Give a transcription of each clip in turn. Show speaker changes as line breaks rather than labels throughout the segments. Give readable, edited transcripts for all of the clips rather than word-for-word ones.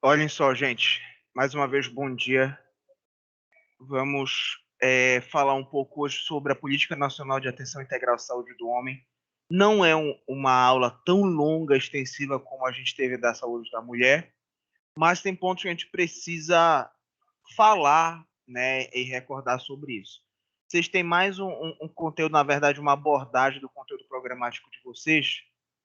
Olhem só, gente, mais uma vez, bom dia. Vamos falar um pouco hoje sobre a Política Nacional de Atenção Integral à Saúde do Homem. Não é uma aula tão longa, extensiva como a gente teve da saúde da mulher, mas tem pontos que a gente precisa falar, né, e recordar sobre isso. Vocês têm mais um conteúdo, na verdade, uma abordagem do conteúdo programático de vocês,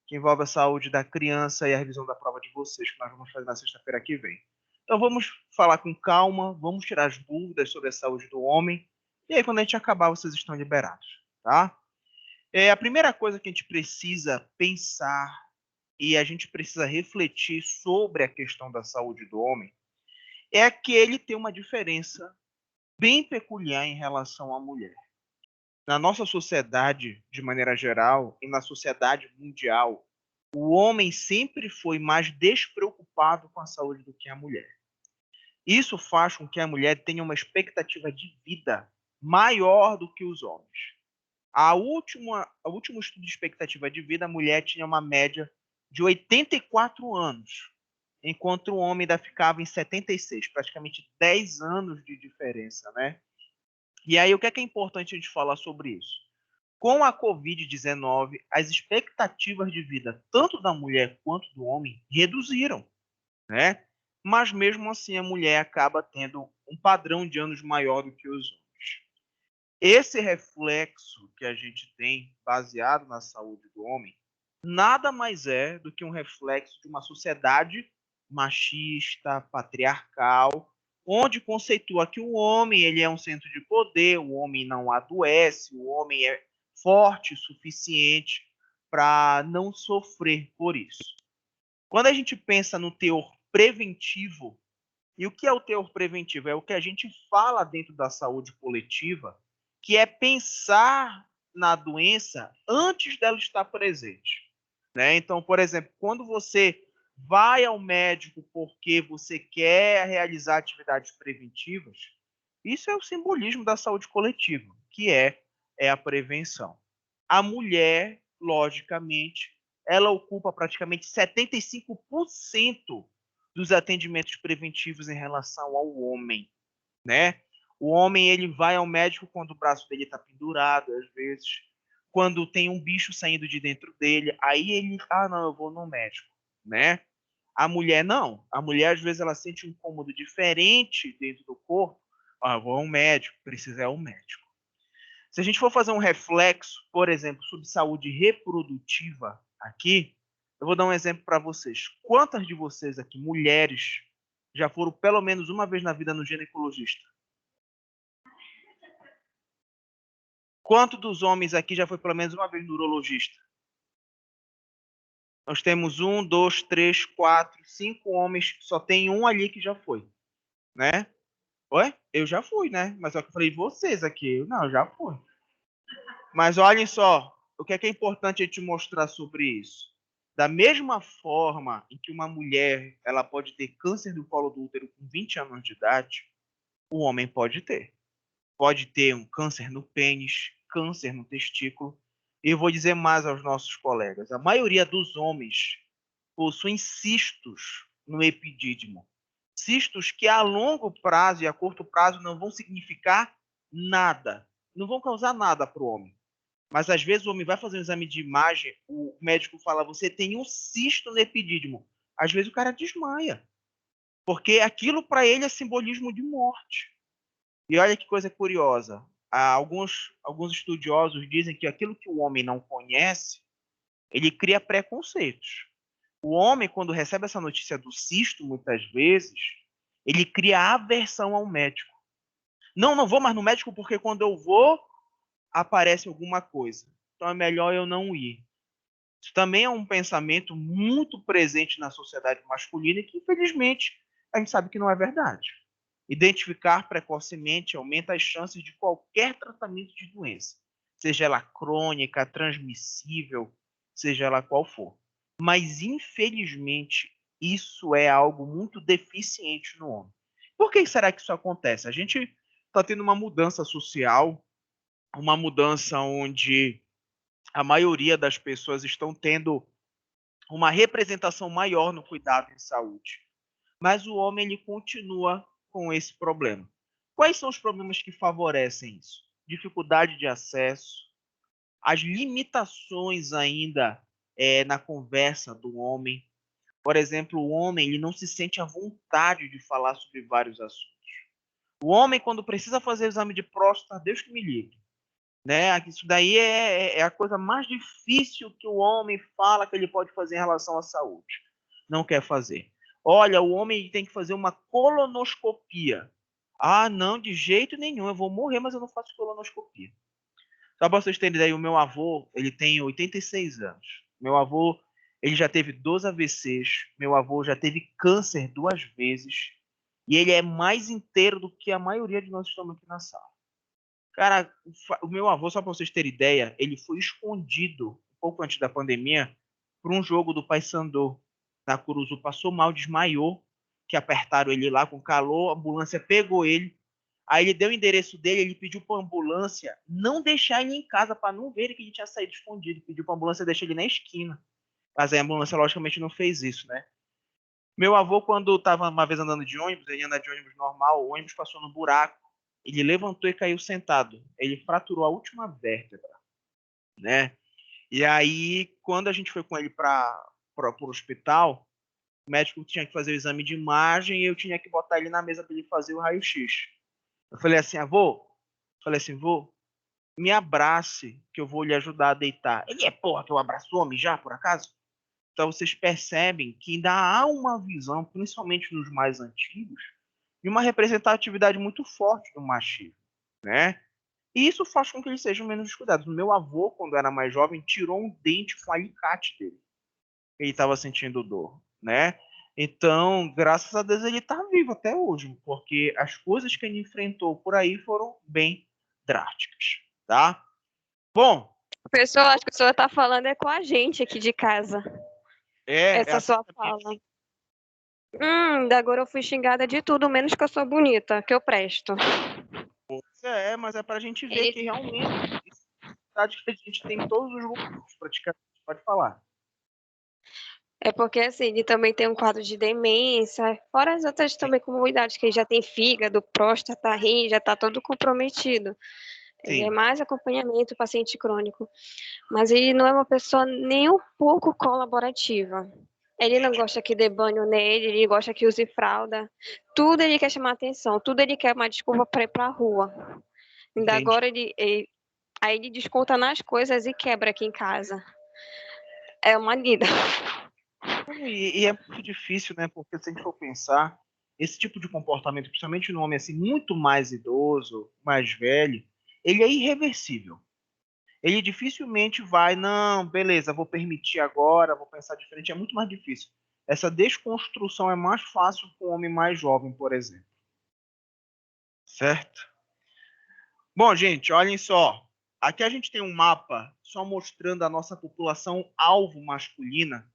que envolve a saúde da criança e a revisão da prova de vocês, que nós vamos fazer na sexta-feira que vem. Então vamos falar com calma, vamos tirar as dúvidas sobre a saúde do homem, e aí quando a gente acabar, vocês estão liberados, tá? A primeira coisa que a gente precisa pensar e a gente precisa refletir sobre a questão da saúde do homem é que ele tem uma diferença bem peculiar em relação à mulher. Na nossa sociedade, de maneira geral, e na sociedade mundial, o homem sempre foi mais despreocupado com a saúde do que a mulher. Isso faz com que a mulher tenha uma expectativa de vida maior do que os homens. O último estudo de expectativa de vida, a mulher tinha uma média de 84 anos, enquanto o homem ainda ficava em 76, praticamente 10 anos de diferença, né? E aí, o que é importante a gente falar sobre isso? Com a Covid-19, as expectativas de vida, tanto da mulher quanto do homem, reduziram, né? Mas mesmo assim, a mulher acaba tendo um padrão de anos maior do que os homens. Esse reflexo que a gente tem, baseado na saúde do homem, nada mais é do que um reflexo de uma sociedade machista, patriarcal, onde conceitua que o homem ele é um centro de poder, o homem não adoece, o homem é forte o suficiente para não sofrer por isso. Quando a gente pensa no teor preventivo, e o que é o teor preventivo? É o que a gente fala dentro da saúde coletiva, que é pensar na doença antes dela estar presente. Né? Então, por exemplo, quando você vai ao médico porque você quer realizar atividades preventivas, isso é o simbolismo da saúde coletiva, que é a prevenção. A mulher, logicamente, ela ocupa praticamente 75% dos atendimentos preventivos em relação ao homem, né? O homem ele vai ao médico quando o braço dele está pendurado, às vezes, quando tem um bicho saindo de dentro dele, aí ele, não, eu vou no médico, né? A mulher não. A mulher às vezes ela sente um incômodo diferente dentro do corpo, vou ao médico, precisa ir ao médico. Se a gente for fazer um reflexo, por exemplo, sobre saúde reprodutiva aqui, eu vou dar um exemplo para vocês. Quantas de vocês aqui, mulheres, já foram pelo menos uma vez na vida no ginecologista? Quanto dos homens aqui já foi pelo menos uma vez no urologista? Nós temos 1, 2, 3, 4, 5 homens, só tem um ali que já foi, né? Oi? Eu já fui, né? Mas só que eu falei vocês aqui. Não, eu já fui. Mas olhem só, o que é importante a gente mostrar sobre isso? Da mesma forma em que uma mulher ela pode ter câncer do colo do útero com 20 anos de idade, o homem pode ter. Pode ter um câncer no pênis, câncer no testículo. E eu vou dizer mais aos nossos colegas: a maioria dos homens possuem cistos no epidídimo. Cistos que a longo prazo e a curto prazo não vão significar nada. Não vão causar nada para o homem. Mas às vezes o homem vai fazer um exame de imagem, o médico fala, você tem um cisto no epidídimo. Às vezes o cara desmaia, porque aquilo para ele é simbolismo de morte. E olha que coisa curiosa. Alguns estudiosos dizem que aquilo que o homem não conhece, ele cria preconceitos. O homem, quando recebe essa notícia do cisto, muitas vezes, ele cria aversão ao médico. Não, não vou mais no médico porque quando eu vou, aparece alguma coisa. Então é melhor eu não ir. Isso também é um pensamento muito presente na sociedade masculina e que, infelizmente, a gente sabe que não é verdade. Identificar precocemente aumenta as chances de qualquer tratamento de doença, seja ela crônica, transmissível, seja ela qual for. Mas, infelizmente, isso é algo muito deficiente no homem. Por que será que isso acontece? A gente está tendo uma mudança social, uma mudança onde a maioria das pessoas estão tendo uma representação maior no cuidado em saúde. mas o homem ele continua com esse problema. Quais são os problemas que favorecem isso? Dificuldade de acesso, as limitações ainda na conversa do homem. Por exemplo, o homem ele não se sente à vontade de falar sobre vários assuntos. O homem, quando precisa fazer exame de próstata, Deus que me livre. Né? Isso daí é a coisa mais difícil que o homem fala que ele pode fazer em relação à saúde. Não quer fazer. Olha, o homem tem que fazer uma colonoscopia. Ah, não, de jeito nenhum. Eu vou morrer, mas eu não faço colonoscopia. Só para vocês terem ideia, o meu avô, ele tem 86 anos. Meu avô, ele já teve 12 AVCs. Meu avô já teve câncer 2 vezes. E ele é mais inteiro do que a maioria de nós que estamos aqui na sala. Cara, o meu avô, só para vocês terem ideia, ele foi escondido, um pouco antes da pandemia, por um jogo do Paysandu. Na Curuzu passou mal, desmaiou, que apertaram ele lá com calor, a ambulância pegou ele. Aí ele deu o endereço dele, ele pediu para a ambulância não deixar ele em casa, para não ver que ele tinha saído escondido. Pediu para a ambulância deixar ele na esquina. Mas a ambulância, logicamente, não fez isso, né? Meu avô, quando estava uma vez andando de ônibus, ele anda de ônibus normal, o ônibus passou no buraco, ele levantou e caiu sentado. Ele fraturou a última vértebra, né? E aí, quando a gente foi com ele para o hospital, o médico tinha que fazer o exame de imagem e eu tinha que botar ele na mesa para ele fazer o raio-x. Eu falei assim, avô, vô, me abrace que eu vou lhe ajudar a deitar. Ele é porra que eu abraço homem já, por acaso? Então vocês percebem que ainda há uma visão, principalmente nos mais antigos, de uma representatividade muito forte do machismo, né? E isso faz com que eles sejam menos descuidados. O meu avô, quando era mais jovem, tirou um dente com o alicate dele. Ele estava sentindo dor, né? Então, graças a Deus, ele está vivo até hoje, porque as coisas que ele enfrentou por aí foram bem drásticas, tá? Bom,
Pessoal, acho que a pessoa tá falando é com a gente aqui de casa.
é
Essa
assim
sua
também.
fala. Agora eu fui xingada de tudo, menos que eu sou bonita, que eu presto.
Mas é para a gente ver
Ele
que realmente isso é uma que a gente tem todos os grupos, praticamente, pode falar.
É porque assim, ele também tem um quadro de demência, fora as outras
Sim,
também comorbidades, que ele já tem fígado, próstata, rim, já está todo comprometido. Ele é
sim,
mais acompanhamento paciente crônico. Mas ele não é uma pessoa nem um pouco colaborativa. Ele não
entendi,
gosta que dê banho nele, ele gosta que use fralda. Tudo ele quer chamar atenção, tudo ele quer uma desculpa para ir para a rua. Ainda
entendi.
agora aí ele desconta nas coisas e quebra aqui em casa. É uma lida.
E é muito difícil, né? Porque se a gente for pensar, esse tipo de comportamento, principalmente no homem assim, muito mais idoso, mais velho, ele é irreversível. Ele dificilmente vai, não, beleza, vou permitir agora, vou pensar diferente. É muito mais difícil. Essa desconstrução é mais fácil com o homem mais jovem, por exemplo. Certo? Bom, gente, olhem só. Aqui a gente tem um mapa só mostrando a nossa população alvo masculina,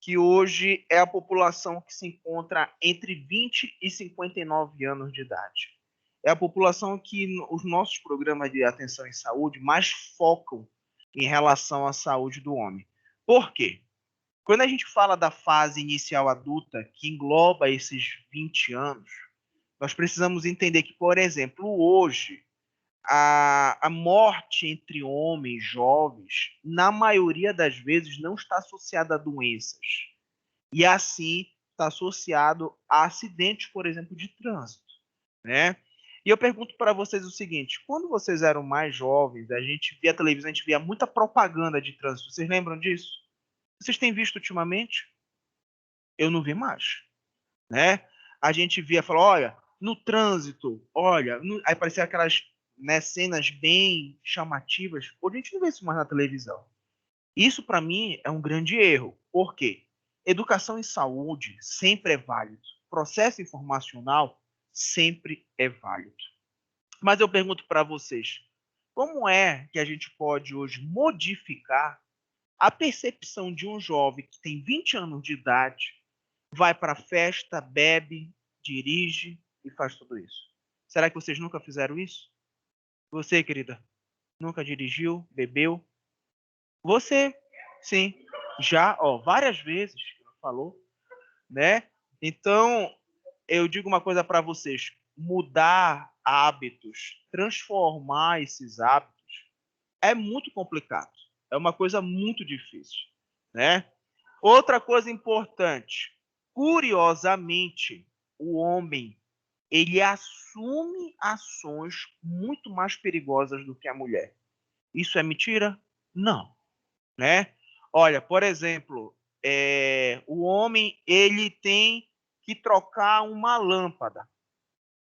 que hoje é a população que se encontra entre 20 e 59 anos de idade. É a população que os nossos programas de atenção em saúde mais focam em relação à saúde do homem. Por quê? Quando a gente fala da fase inicial adulta, que engloba esses 20 anos, nós precisamos entender que, por exemplo, hoje, a morte entre homens jovens, na maioria das vezes, não está associada a doenças. E assim está associado a acidentes, por exemplo, de trânsito, né? E eu pergunto para vocês o seguinte: quando vocês eram mais jovens, a gente via televisão, a gente via muita propaganda de trânsito. Vocês lembram disso? Vocês têm visto ultimamente? Eu não vi mais, né? A gente via, falar, olha, no trânsito, olha, aí parecia aquelas, né, cenas bem chamativas. Hoje a gente não vê isso mais na televisão. Isso, para mim, é um grande erro. Por quê? Educação em saúde sempre é válido. Processo informacional sempre é válido. Mas eu pergunto para vocês, como é que a gente pode hoje modificar a percepção de um jovem que tem 20 anos de idade, vai para a festa, bebe, dirige e faz tudo isso? Será que vocês nunca fizeram isso? Você, querida, nunca dirigiu, bebeu? Você, sim, já, ó, várias vezes falou, né? Então, eu digo uma coisa para vocês: mudar hábitos, transformar esses hábitos é muito complicado. É uma coisa muito difícil, né? Outra coisa importante, curiosamente, o homem ele assume ações muito mais perigosas do que a mulher. Isso é mentira? Não, né? Olha, por exemplo, o homem ele tem que trocar uma lâmpada.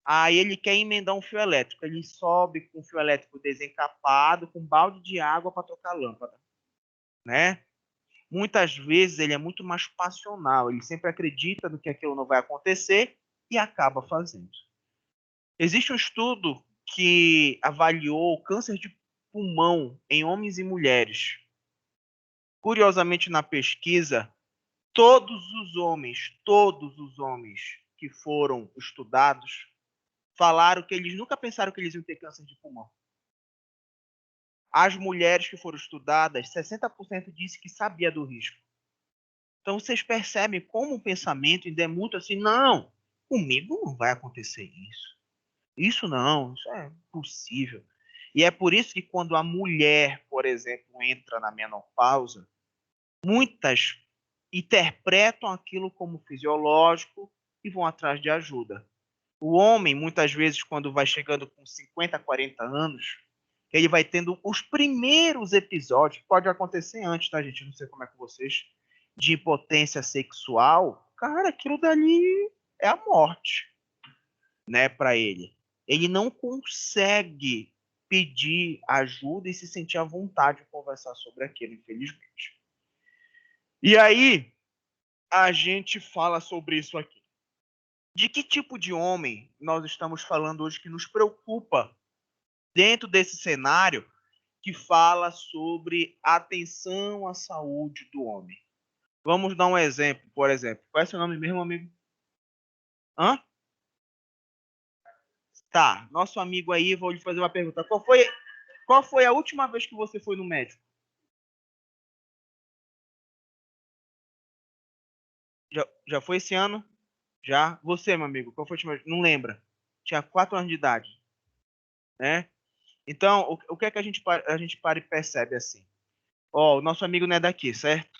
Aí ele quer emendar um fio elétrico. Ele sobe com o fio elétrico desencapado, com um balde de água para trocar a lâmpada, né? Muitas vezes ele é muito mais passional. Ele sempre acredita no que aquilo não vai acontecer e acaba fazendo. Existe um estudo que avaliou o câncer de pulmão em homens e mulheres. Curiosamente, na pesquisa, todos os homens que foram estudados, falaram que eles nunca pensaram que eles iam ter câncer de pulmão. As mulheres que foram estudadas, 60% disse que sabia do risco. Então, vocês percebem como o pensamento ainda é muito assim, não, comigo não vai acontecer isso. Isso não, isso é impossível. E é por isso que quando a mulher, por exemplo, entra na menopausa, muitas interpretam aquilo como fisiológico e vão atrás de ajuda. O homem, muitas vezes, quando vai chegando com 50, 40 anos, ele vai tendo os primeiros episódios, pode acontecer antes, tá, gente? Não sei como é com vocês, de impotência sexual. Cara, aquilo dali é a morte, né, para ele. Ele não consegue pedir ajuda e se sentir à vontade de conversar sobre aquilo, infelizmente. E aí, a gente fala sobre isso aqui. De que tipo de homem nós estamos falando hoje que nos preocupa dentro desse cenário que fala sobre atenção à saúde do homem? Vamos dar um exemplo, por exemplo. Qual é seu nome mesmo, amigo? Hã? Tá, nosso amigo aí, vou lhe fazer uma pergunta. Qual foi a última vez que você foi no médico? Já foi esse ano? Já? Você, meu amigo, qual foi a última vez? Não lembra. Tinha 4 anos de idade, né? Então, o que é que a gente para e percebe assim? Ó, o nosso amigo não é daqui, certo?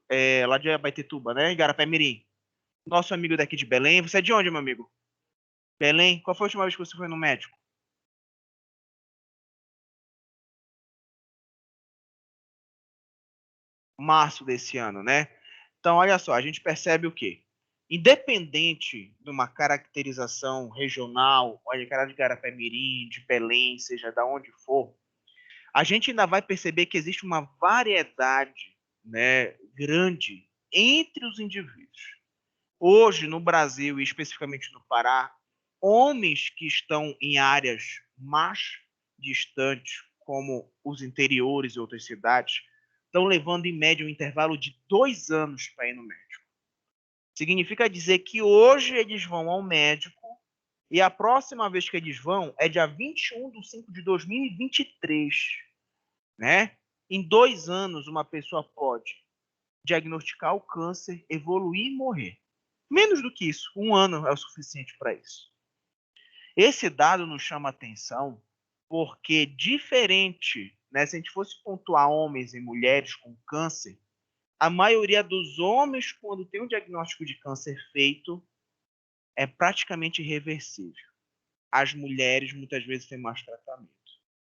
É lá de Abaetetuba, né? Igarapé-Mirim. Nosso amigo daqui de Belém. Você é de onde, meu amigo? Belém? Qual foi a última vez que você foi no médico? Março desse ano, né? Então, olha só, a gente percebe o quê? Independente de uma caracterização regional, olha, cara de Igarapé-Mirim, de Belém, seja da onde for, a gente ainda vai perceber que existe uma variedade, né, grande entre os indivíduos. Hoje, no Brasil e especificamente no Pará, homens que estão em áreas mais distantes, como os interiores e outras cidades, estão levando em média um intervalo de 2 anos para ir no médico. Significa dizer que hoje eles vão ao médico e a próxima vez que eles vão é dia 21 de 5 de 2023. Né? Em 2 anos, uma pessoa pode diagnosticar o câncer, evoluir e morrer. Menos do que isso, 1 ano é o suficiente para isso. Esse dado nos chama atenção porque, diferente, né, se a gente fosse pontuar homens e mulheres com câncer, a maioria dos homens, quando tem um diagnóstico de câncer feito, é praticamente irreversível. As mulheres, muitas vezes, têm mais tratamento.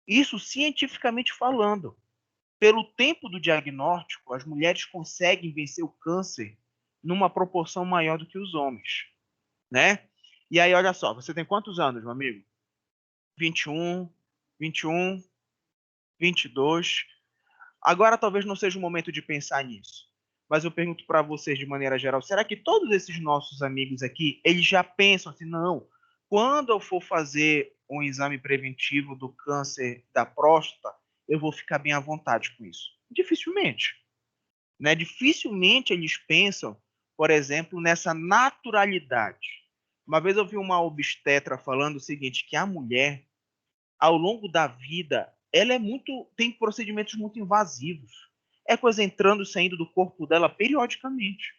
Isso cientificamente falando. Pelo tempo do diagnóstico, as mulheres conseguem vencer o câncer numa proporção maior do que os homens, né? E aí, olha só, você tem quantos anos, meu amigo? 21, 21, 22. Agora talvez não seja o momento de pensar nisso. Mas eu pergunto para vocês de maneira geral, será que todos esses nossos amigos aqui, eles já pensam assim, não, quando eu for fazer um exame preventivo do câncer da próstata, eu vou ficar bem à vontade com isso? Dificilmente, né? Dificilmente eles pensam, por exemplo, nessa naturalidade. Uma vez eu vi uma obstetra falando o seguinte, que a mulher, ao longo da vida, ela tem procedimentos muito invasivos. É coisa entrando e saindo do corpo dela periodicamente,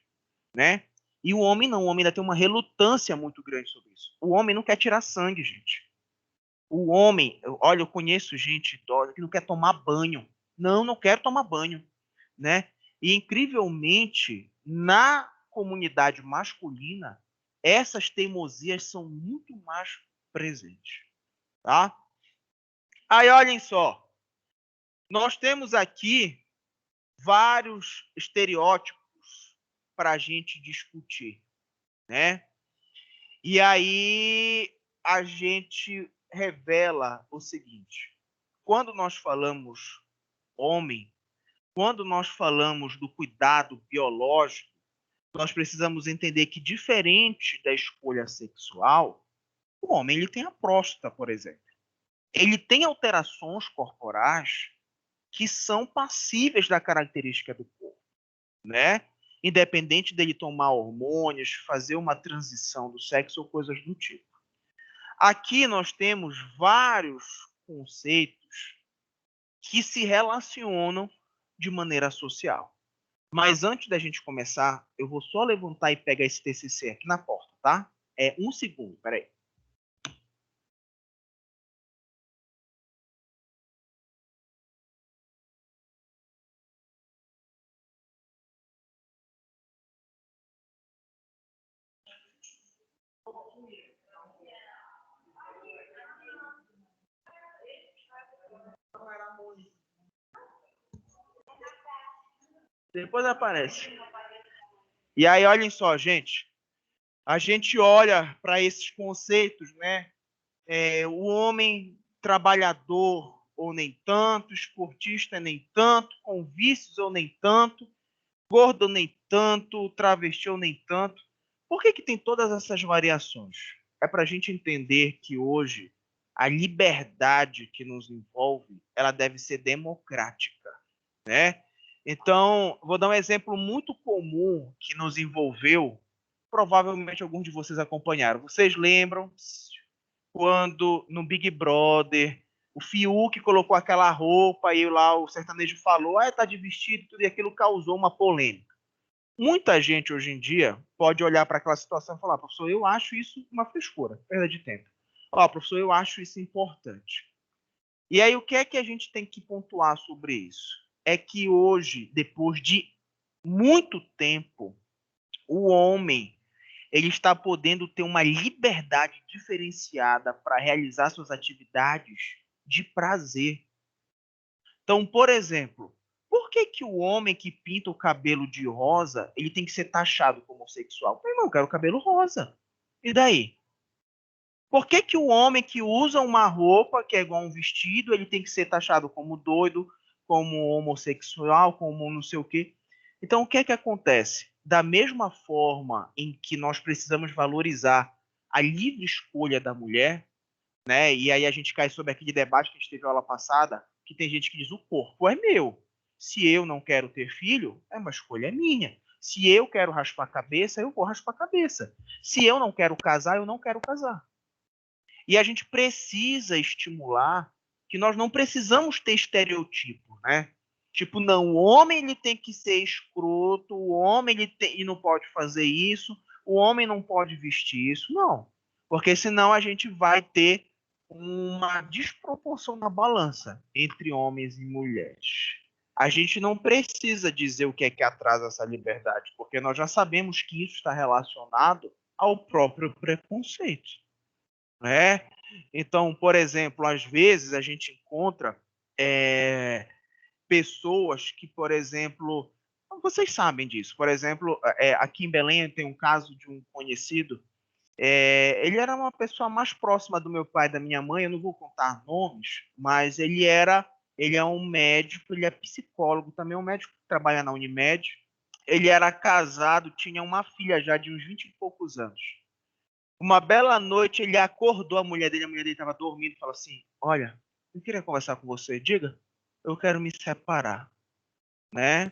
né? E o homem não, o homem ainda tem uma relutância muito grande sobre isso. O homem não quer tirar sangue, gente. O homem, olha, eu conheço gente idosa que não quer tomar banho. Não, não quero tomar banho, né? E incrivelmente, na comunidade masculina, essas teimosias são muito mais presentes, tá? Aí, olhem só, nós temos aqui vários estereótipos para a gente discutir, né? E aí a gente revela o seguinte: quando nós falamos homem, quando nós falamos do cuidado biológico, nós precisamos entender que, diferente da escolha sexual, o homem ele tem a próstata, por exemplo. Ele tem alterações corporais que são passíveis da característica do corpo, né? Independente dele tomar hormônios, fazer uma transição do sexo ou coisas do tipo. Aqui nós temos vários conceitos que se relacionam de maneira social. Mas antes da gente começar, eu vou só levantar e pegar esse TCC aqui na porta, tá? É um segundo, peraí. Depois aparece. E aí, olhem só, gente. A gente olha para esses conceitos, né? O homem trabalhador ou nem tanto, esportista nem tanto, com vícios ou nem tanto, gordo ou nem tanto, travesti ou nem tanto. Por que tem todas essas variações? É para a gente entender que hoje a liberdade que nos envolve, ela deve ser democrática, né? Então, vou dar um exemplo muito comum que nos envolveu, provavelmente alguns de vocês acompanharam. Vocês lembram quando no Big Brother o Fiuk colocou aquela roupa e lá o sertanejo falou, tá de vestido, tudo e aquilo causou uma polêmica. Muita gente hoje em dia pode olhar para aquela situação e falar, professor, eu acho isso uma frescura, perda de tempo. Professor, eu acho isso importante. E aí o que é que a gente tem que pontuar sobre isso? É que hoje, depois de muito tempo, o homem ele está podendo ter uma liberdade diferenciada para realizar suas atividades de prazer. Então, por exemplo, por que o homem que pinta o cabelo de rosa, ele tem que ser taxado como homossexual? Meu irmão, eu quero cabelo rosa. E daí? Por que o homem que usa uma roupa que é igual a um vestido, ele tem que ser taxado como doido, como homossexual, como não sei o quê? Então, o que é que acontece? Da mesma forma em que nós precisamos valorizar a livre escolha da mulher, né? E aí a gente cai sobre aquele debate que a gente teve na aula passada, que tem gente que diz o corpo é meu. Se eu não quero ter filho, é uma escolha minha. Se eu quero raspar a cabeça, eu vou raspar a cabeça. Se eu não quero casar, eu não quero casar. E a gente precisa estimular que nós não precisamos ter estereotipos, né? Tipo, não, o homem ele tem que ser escroto, o homem ele não pode fazer isso, o homem não pode vestir isso, não. Porque senão a gente vai ter uma desproporção na balança entre homens e mulheres. A gente não precisa dizer o que é que atrasa essa liberdade, porque nós já sabemos que isso está relacionado ao próprio preconceito, né? Então, por exemplo, às vezes a gente encontra pessoas que, por exemplo, vocês sabem disso. Por exemplo, aqui em Belém tem um caso de um conhecido. Ele era uma pessoa mais próxima do meu pai e da minha mãe. Eu não vou contar nomes, mas ele é um médico, ele é psicólogo também, é um médico que trabalha na Unimed. Ele era casado, tinha uma filha já de uns 20 e poucos anos. Uma bela noite, ele acordou a mulher dele estava dormindo e falou assim: Olha, eu queria conversar com você, diga, eu quero me separar, né?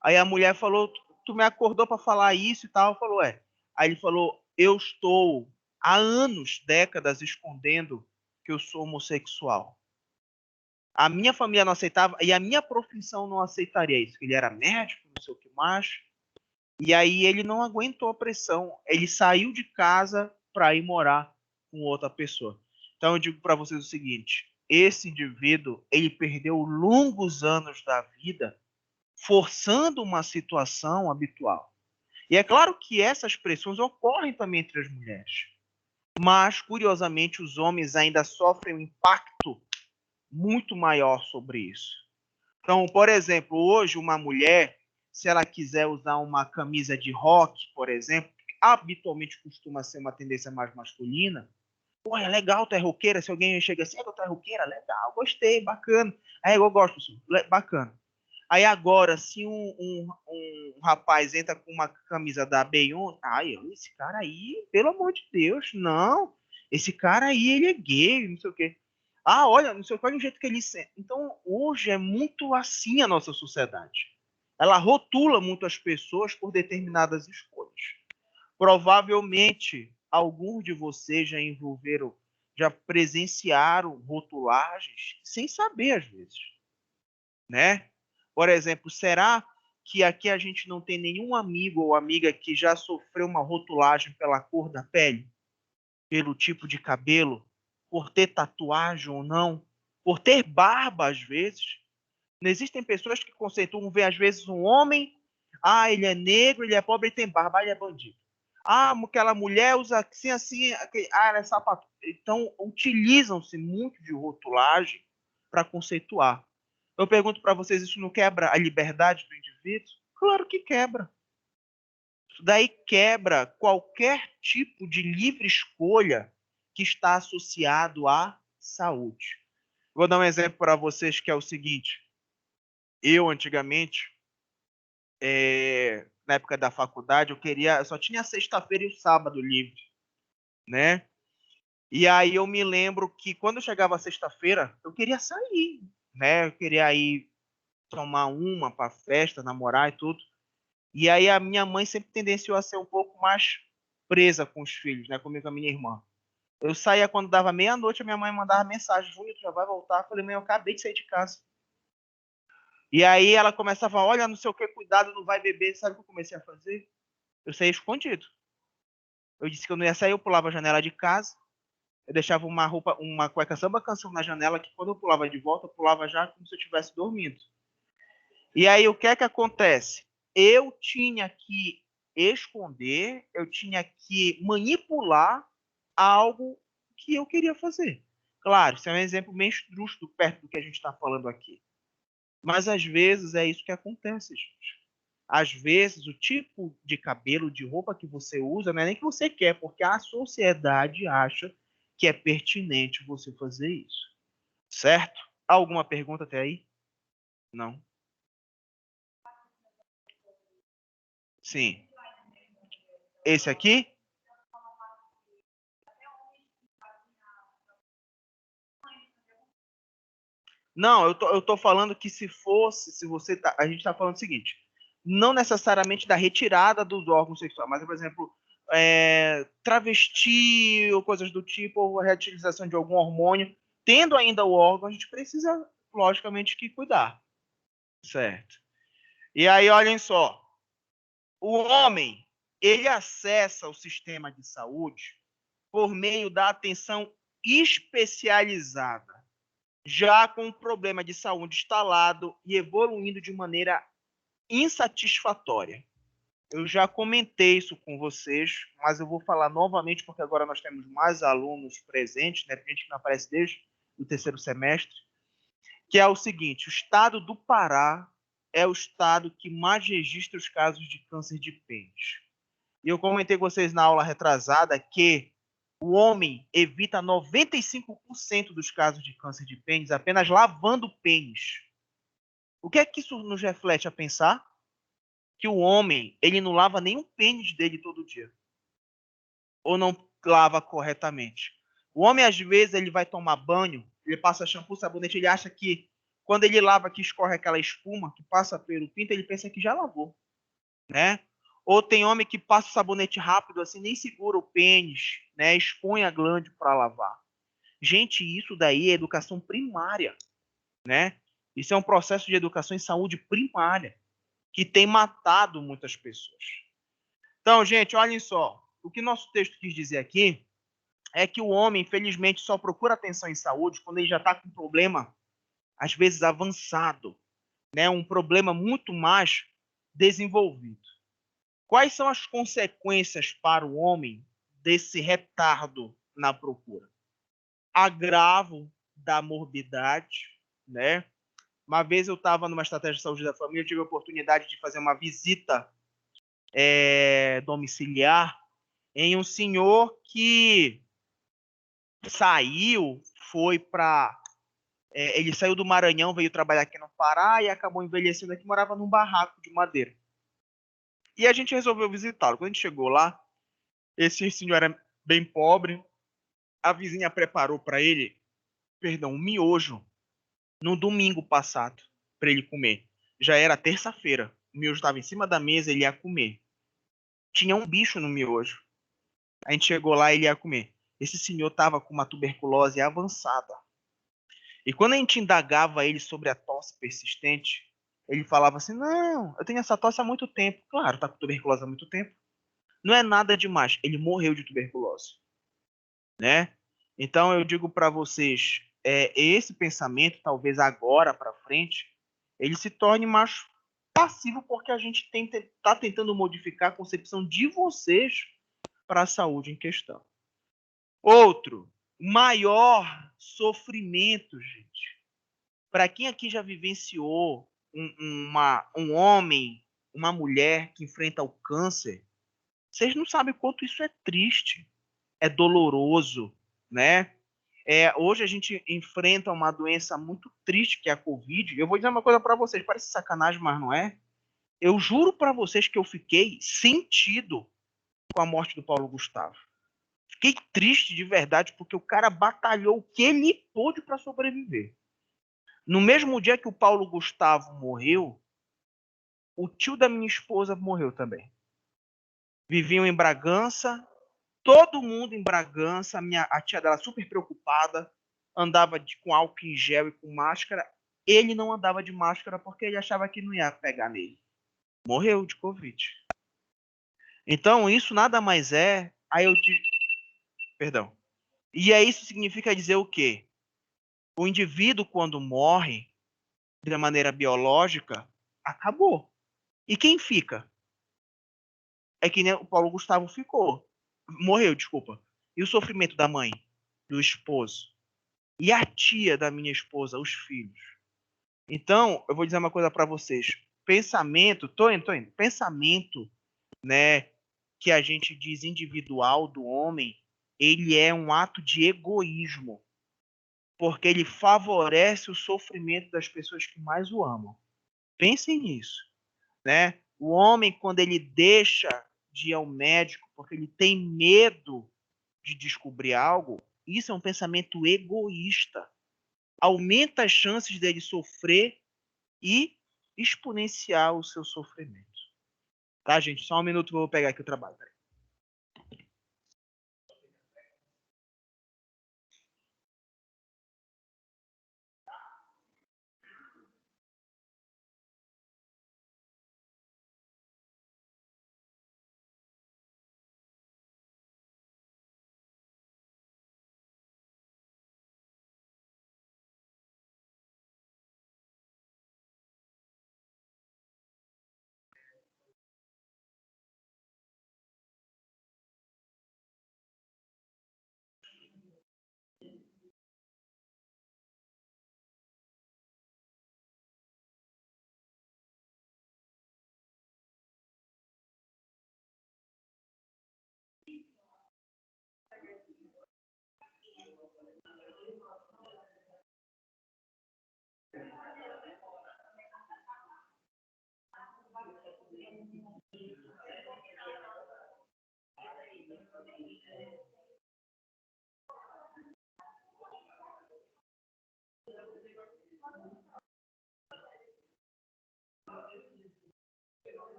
Aí a mulher falou: Tu me acordou para falar isso e tal? Falou: Aí ele falou: Eu estou há anos, décadas, escondendo que eu sou homossexual. A minha família não aceitava e a minha profissão não aceitaria isso. Ele era médico, não sei o que mais. E aí ele não aguentou a pressão. Ele saiu de casa para ir morar com outra pessoa. Então eu digo para vocês o seguinte: esse indivíduo ele perdeu longos anos da vida forçando uma situação habitual. E é claro que essas pressões ocorrem também entre as mulheres. Mas, curiosamente, os homens ainda sofrem um impacto muito maior sobre isso. Então, por exemplo, hoje uma mulher, se ela quiser usar uma camisa de rock, por exemplo, que habitualmente costuma ser uma tendência mais masculina, pô, é legal, tu é roqueira, se alguém chega assim, tu é roqueira, legal, gostei, bacana. Aí eu gosto, bacana. Aí agora, se um rapaz entra com uma camisa da Beyoncé, ai, esse cara aí, pelo amor de Deus, não. Esse cara aí, ele é gay, não sei o quê. Ah, olha, não sei qual é o jeito que ele sente. Então, hoje é muito assim a nossa sociedade. Ela rotula muito as pessoas por determinadas escolhas. Provavelmente, alguns de vocês já envolveram, já presenciaram rotulagens sem saber, às vezes, né? Por exemplo, será que aqui a gente não tem nenhum amigo ou amiga que já sofreu uma rotulagem pela cor da pele, pelo tipo de cabelo, por ter tatuagem ou não, por ter barba às vezes? Não existem pessoas que conceituam ver às vezes um homem, ah, ele é negro, ele é pobre, ele tem barba, ele é bandido. Ah, aquela mulher usa assim, ah, ela é sapato. Então, utilizam-se muito de rotulagem para conceituar. Eu pergunto para vocês, isso não quebra a liberdade do indivíduo? Claro que quebra. Isso daí quebra qualquer tipo de livre escolha que está associado à saúde. Vou dar um exemplo para vocês que é o seguinte. Eu, antigamente, na época da faculdade, eu só tinha sexta-feira e o sábado livre, né? E aí eu me lembro que quando chegava sexta-feira, eu queria sair, né? Eu queria ir tomar uma para festa, namorar e tudo. E aí a minha mãe sempre tendenciou a ser um pouco mais presa com os filhos, né? Comigo e com a minha irmã. Eu saía quando dava meia-noite, a minha mãe mandava mensagem: Júnior, tu já vai voltar? Eu falei: mãe, eu acabei de sair de casa. E aí ela começava: olha, não sei o que, cuidado, não vai beber. Sabe o que eu comecei a fazer? Eu saía escondido. Eu disse que eu não ia sair, eu pulava a janela de casa, eu deixava uma roupa, uma cueca samba canção na janela, que quando eu pulava de volta, eu pulava já como se eu estivesse dormindo. E aí o que é que acontece? Eu tinha que esconder, eu tinha que manipular algo que eu queria fazer. Claro, isso é um exemplo meio estrúxulo perto do que a gente está falando aqui. Mas às vezes é isso que acontece, gente. Às vezes o tipo de cabelo, de roupa que você usa, não é nem que você quer, porque a sociedade acha que é pertinente você fazer isso. Certo? Alguma pergunta até aí? Não? Sim. Esse aqui? Não, eu tô falando que se fosse, se você tá, a gente está falando o seguinte, não necessariamente da retirada dos órgãos sexuais, mas, por exemplo, travesti ou coisas do tipo, ou a reutilização de algum hormônio, tendo ainda o órgão, a gente precisa, logicamente, que cuidar, certo? E aí, olhem só, o homem, ele acessa o sistema de saúde por meio da atenção especializada, já com o problema de saúde instalado e evoluindo de maneira insatisfatória. Eu já comentei isso com vocês, mas eu vou falar novamente porque agora nós temos mais alunos presentes, né? Gente que não aparece desde o terceiro semestre, que é o seguinte: o estado do Pará é o estado que mais registra os casos de câncer de pênis. E eu comentei com vocês na aula retrasada que o homem evita 95% dos casos de câncer de pênis apenas lavando o pênis. O que é que isso nos reflete a pensar? Que o homem, ele não lava nem o pênis dele todo dia. Ou não lava corretamente. O homem, às vezes, ele vai tomar banho, ele passa shampoo, sabonete, ele acha que quando ele lava que escorre aquela espuma que passa pelo pinto, ele pensa que já lavou, né? Ou tem homem que passa o sabonete rápido, assim, nem segura o pênis, né? Expõe a glande para lavar. Gente, isso daí é educação primária, né? Isso é um processo de educação em saúde primária que tem matado muitas pessoas. Então, gente, olhem só. O que nosso texto quis dizer aqui é que o homem, infelizmente, só procura atenção em saúde quando ele já está com um problema, às vezes, avançado, né? Um problema muito mais desenvolvido. Quais são as consequências para o homem desse retardo na procura? Agravo da morbidade, né? Uma vez eu estava numa estratégia de saúde da família, eu tive a oportunidade de fazer uma visita domiciliar em um senhor que saiu, foi para. Ele saiu do Maranhão, veio trabalhar aqui no Pará e acabou envelhecendo aqui, morava num barraco de madeira. E a gente resolveu visitá-lo. Quando a gente chegou lá, esse senhor era bem pobre, a vizinha preparou para ele, perdão, um miojo no domingo passado para ele comer. Já era terça-feira, o miojo estava em cima da mesa, ele ia comer. Tinha um bicho no miojo. A gente chegou lá e ele ia comer. Esse senhor estava com uma tuberculose avançada. E quando a gente indagava ele sobre a tosse persistente, ele falava assim: Não, eu tenho essa tosse há muito tempo. Claro, tá com tuberculose há muito tempo. Não é nada demais. Ele morreu de tuberculose, né? Então eu digo para vocês, esse pensamento, talvez agora para frente, ele se torne mais passivo porque a gente está tentando modificar a concepção de vocês para a saúde em questão. Outro, maior sofrimento, gente. Para quem aqui já vivenciou um homem, uma mulher que enfrenta o câncer, vocês não sabem quanto isso é triste, é doloroso, né? Hoje a gente enfrenta uma doença muito triste que é a Covid. Eu vou dizer uma coisa para vocês, parece sacanagem, mas não é. Eu juro para vocês que eu fiquei sentido com a morte do Paulo Gustavo. Fiquei triste de verdade porque o cara batalhou o que ele pôde para sobreviver. No mesmo dia que o Paulo Gustavo morreu, o tio da minha esposa morreu também. Viviam em Bragança, todo mundo em Bragança, a tia dela super preocupada, andava com álcool em gel e com máscara. Ele não andava de máscara porque ele achava que não ia pegar nele. Morreu de Covid. Então, isso nada mais é. Aí eu digo. Perdão. E aí isso significa dizer o quê? O indivíduo, quando morre, de maneira biológica, acabou. E quem fica? É que nem o Paulo Gustavo ficou. Morreu, desculpa. E o sofrimento da mãe, do esposo. E a tia da minha esposa, os filhos. Então, eu vou dizer uma coisa para vocês. Pensamento, tô indo. Pensamento, né, que a gente diz individual do homem, ele é um ato de egoísmo. Porque ele favorece o sofrimento das pessoas que mais o amam. Pensem nisso, né? O homem, quando ele deixa de ir ao médico porque ele tem medo de descobrir algo, isso é um pensamento egoísta. Aumenta as chances dele sofrer e exponenciar o seu sofrimento. Tá, gente? Só um minuto que eu vou pegar aqui o trabalho.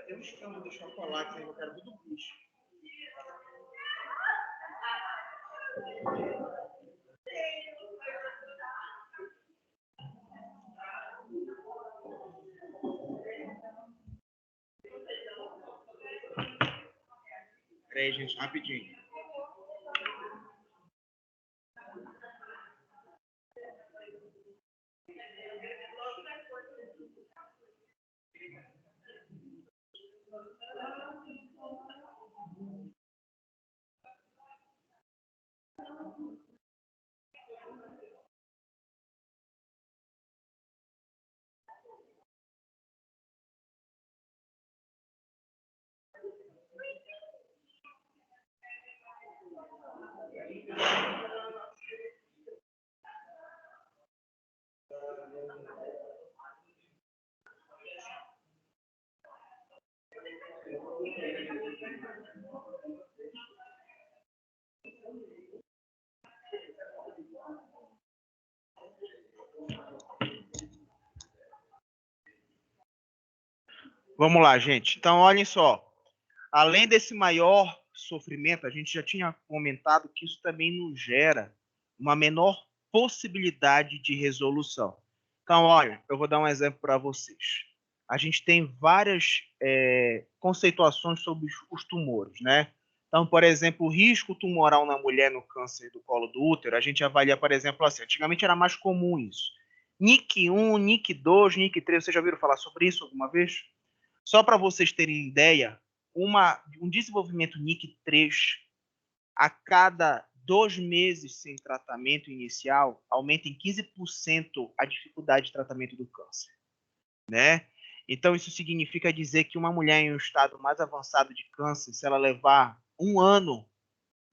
Tem uns campos de chocolate aí, eu quero tudo bicho. Peraí, gente, rapidinho. Vamos lá, gente. Então, olhem só. Além desse maior sofrimento, a gente já tinha comentado que isso também nos gera uma menor possibilidade de resolução. Então, olha, eu vou dar um exemplo para vocês. A gente tem várias conceituações sobre os tumores, né? Então, por exemplo, o risco tumoral na mulher no câncer do colo do útero, a gente avalia, por exemplo, assim, antigamente era mais comum isso. NIC1, NIC2, NIC3, vocês já ouviram falar sobre isso alguma vez? Só para vocês terem ideia, um desenvolvimento NIC3 a cada 2 meses sem tratamento inicial aumenta em 15% a dificuldade de tratamento do câncer, né? Então, isso significa dizer que uma mulher em um estado mais avançado de câncer, se ela levar 1 ano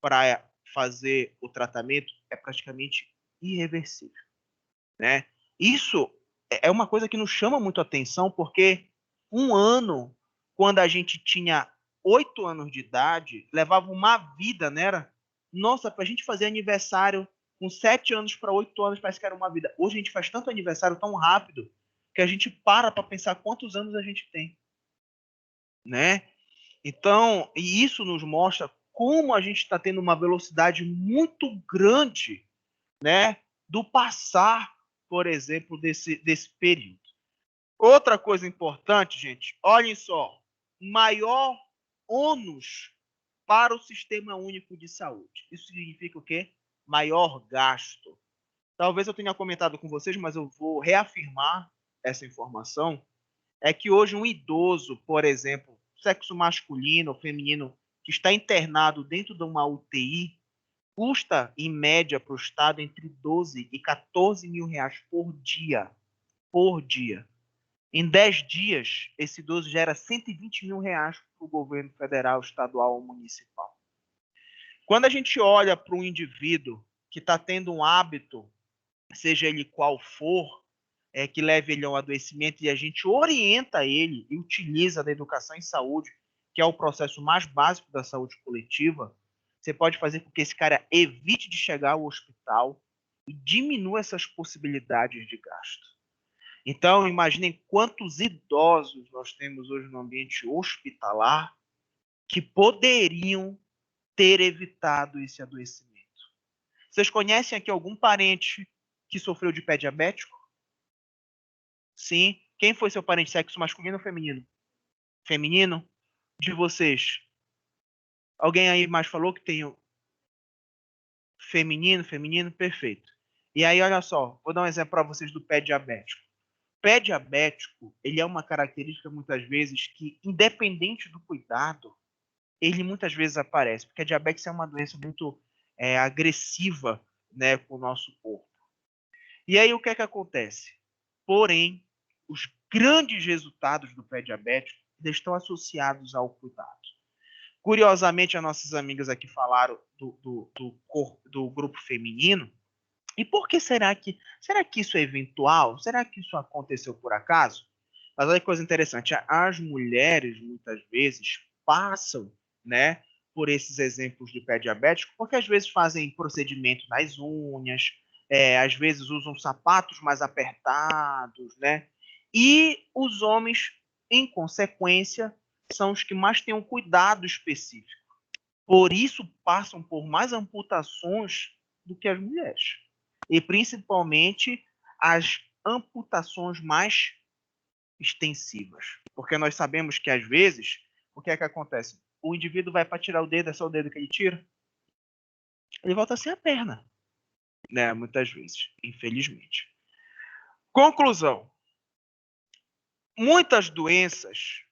para fazer o tratamento, é praticamente irreversível, né? Isso é uma coisa que nos chama muito a atenção, porque 1 ano, quando a gente tinha 8 anos de idade, levava uma vida, né? Nossa, para a gente fazer aniversário com 7 anos para 8 anos, parece que era uma vida. Hoje a gente faz tanto aniversário tão rápido que a gente para pensar quantos anos a gente tem, né? Então, e isso nos mostra como a gente está tendo uma velocidade muito grande, né, do passar, por exemplo, desse período. Outra coisa importante, gente, olhem só, maior ônus para o Sistema Único de Saúde. Isso significa o quê? Maior gasto. Talvez eu tenha comentado com vocês, mas eu vou reafirmar essa informação. É que hoje um idoso, por exemplo, sexo masculino ou feminino, que está internado dentro de uma UTI, custa, em média, para o Estado entre 12 e 14 mil reais por dia. Por dia. Em 10 dias, esse idoso gera 120 mil reais para o governo federal, estadual ou municipal. Quando a gente olha para um indivíduo que está tendo um hábito, seja ele qual for, que leve ele a um adoecimento, e a gente orienta ele e utiliza da educação em saúde, que é o processo mais básico da saúde coletiva, você pode fazer com que esse cara evite de chegar ao hospital e diminua essas possibilidades de gasto. Então, imaginem quantos idosos nós temos hoje no ambiente hospitalar que poderiam ter evitado esse adoecimento. Vocês conhecem aqui algum parente que sofreu de pé diabético? Sim. Quem foi seu parente, sexo masculino ou feminino? Feminino? De vocês? Alguém aí mais falou que tem feminino, feminino? Perfeito. E aí, olha só, vou dar um exemplo para vocês do pé diabético. Pé diabético, ele é uma característica, muitas vezes, que, independente do cuidado, ele muitas vezes aparece, porque a diabetes é uma doença muito agressiva, né, com o nosso corpo. E aí, o que é que acontece? Porém, os grandes resultados do pé diabético estão associados ao cuidado. Curiosamente, as nossas amigas aqui falaram do grupo feminino. E por que será que isso é eventual? Será que isso aconteceu por acaso? Mas olha que coisa interessante, as mulheres muitas vezes passam, né, por esses exemplos de pé diabético, porque às vezes fazem procedimento nas unhas, às vezes usam sapatos mais apertados, né? E os homens, em consequência, são os que mais têm um cuidado específico. Por isso, passam por mais amputações do que as mulheres. E, principalmente, as amputações mais extensivas. Porque nós sabemos que, às vezes, o que é que acontece? O indivíduo vai para tirar o dedo, é só o dedo que ele tira? Ele volta a ser a perna, né? Muitas vezes, infelizmente. Conclusão. Muitas doenças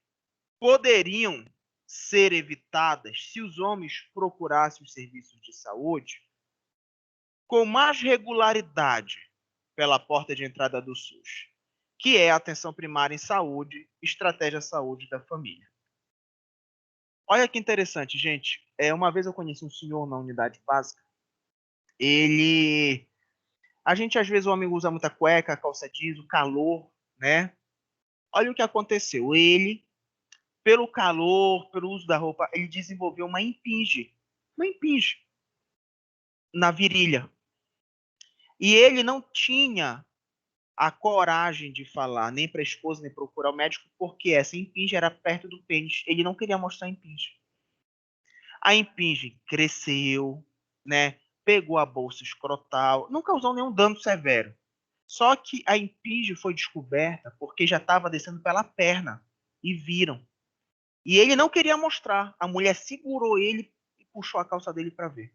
poderiam ser evitadas se os homens procurassem os serviços de saúde com mais regularidade pela porta de entrada do SUS, que é a atenção primária em saúde, estratégia saúde da família. Olha que interessante, gente. Uma vez eu conheci um senhor na unidade básica. A gente às vezes o homem usa muita cueca, calça jeans, o calor, né? Olha o que aconteceu. Ele, pelo calor, pelo uso da roupa, ele desenvolveu uma impinge na virilha. E ele não tinha a coragem de falar nem para a esposa, nem procurar o médico, porque essa impinge era perto do pênis. Ele não queria mostrar a impinge. A impinge cresceu, né? Pegou a bolsa escrotal, não causou nenhum dano severo. Só que a impinge foi descoberta porque já estava descendo pela perna e viram. E ele não queria mostrar. A mulher segurou ele e puxou a calça dele para ver.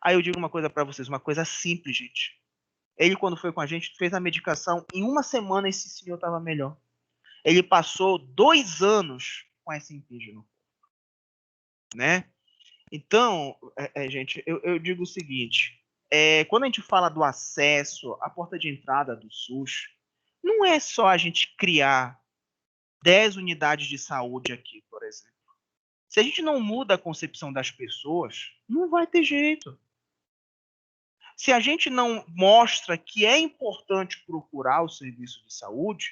Aí eu digo uma coisa para vocês, uma coisa simples, gente. Ele, quando foi com a gente, fez a medicação. Em uma semana, esse senhor estava melhor. Ele passou 2 anos com essa impinge no corpo, né? Então, gente, eu digo o seguinte: quando a gente fala do acesso, a porta de entrada do SUS, não é só a gente criar 10 unidades de saúde aqui, por exemplo. Se a gente não muda a concepção das pessoas, não vai ter jeito. Se a gente não mostra que é importante procurar o serviço de saúde,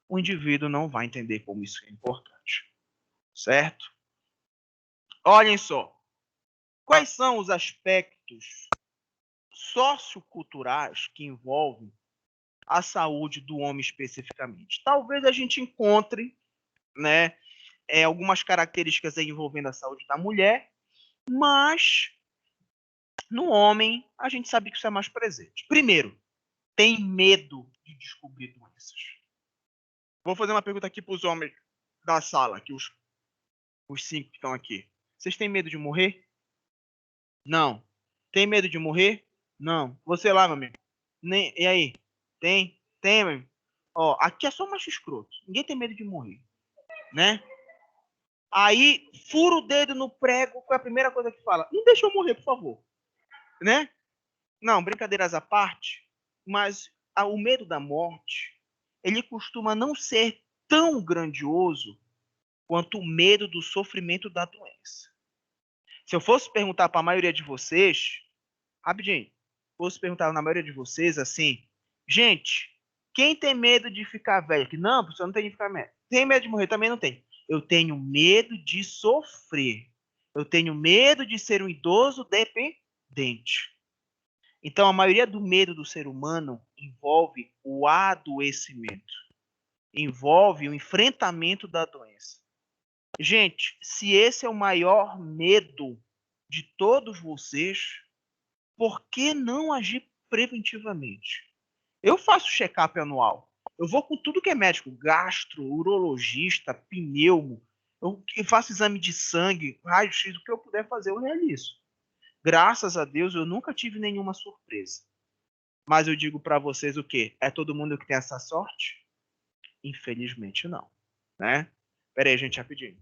o indivíduo não vai entender como isso é importante. Certo? Olhem só. Quais são os aspectos socioculturais que envolvem a saúde do homem especificamente? Talvez a gente encontre, né, algumas características envolvendo a saúde da mulher, mas no homem a gente sabe que isso é mais presente. Primeiro, tem medo de descobrir doenças. Vou fazer uma pergunta aqui para os homens da sala, aqui os 5 que estão aqui. Vocês têm medo de morrer? Não. Tem medo de morrer? Não. Você lá, meu amigo. E aí? Tem? Tem, meu amigo. Ó, aqui é só macho escroto. Ninguém tem medo de morrer, né? Aí, fura o dedo no prego, qual é a primeira coisa que fala? Não deixa eu morrer, por favor. Né? Não, brincadeiras à parte, mas o medo da morte, ele costuma não ser tão grandioso quanto o medo do sofrimento da doença. Se eu fosse perguntar para a maioria de vocês, rapidinho, fosse perguntar na maioria de vocês assim, gente, quem tem medo de ficar velho? Que não, você não tem de ficar velho. Tem medo de morrer? Também não tem. Eu tenho medo de sofrer. Eu tenho medo de ser um idoso dependente. Então, a maioria do medo do ser humano envolve o adoecimento, envolve o enfrentamento da doença. Gente, se esse é o maior medo de todos vocês, por que não agir preventivamente? Eu faço check-up anual. Eu vou com tudo que é médico, gastro, urologista, pneumo. Eu faço exame de sangue, raio-x, o que eu puder fazer, eu realizo. Graças a Deus, eu nunca tive nenhuma surpresa. Mas eu digo para vocês o quê? É todo mundo que tem essa sorte? Infelizmente não, né? Pera aí, gente, rapidinho.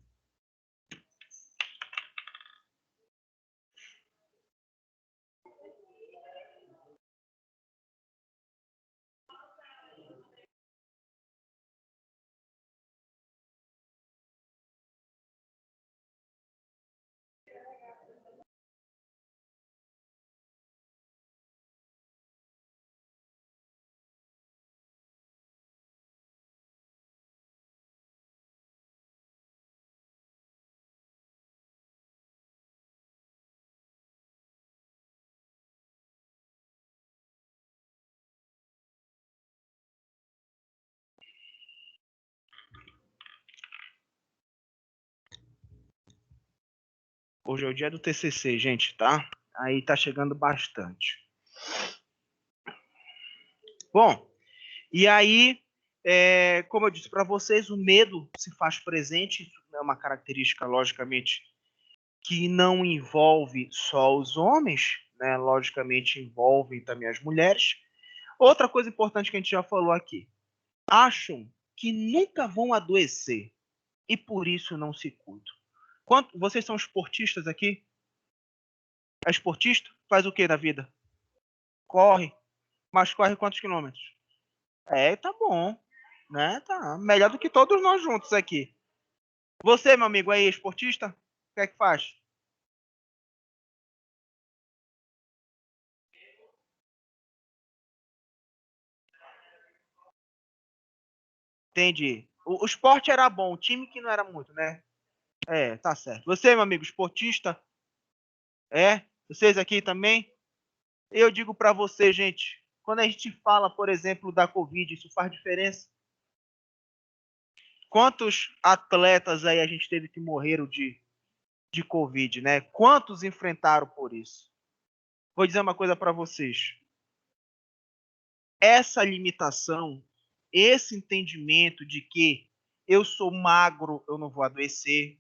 Hoje é o dia do TCC, gente, tá? Aí tá chegando bastante. Bom, e aí, como eu disse para vocês, o medo se faz presente. Isso é uma característica, logicamente, que não envolve só os homens, né? Logicamente envolve também as mulheres. Outra coisa importante que a gente já falou aqui. Acham que nunca vão adoecer e por isso não se cuidam. Vocês são esportistas aqui? É esportista? Faz o que na vida? Corre. Mas corre quantos quilômetros? Tá bom. Né? Tá. Melhor do que todos nós juntos aqui. Você, meu amigo, aí, esportista? O que é que faz? Entendi. O esporte era bom, o time que não era muito, né? Tá certo. Você, meu amigo, esportista? Vocês aqui também? Eu digo para você, gente, quando a gente fala, por exemplo, da Covid, isso faz diferença? Quantos atletas aí a gente teve que morreram de Covid, né? Quantos enfrentaram por isso? Vou dizer uma coisa para vocês. Essa limitação, esse entendimento de que eu sou magro, eu não vou adoecer,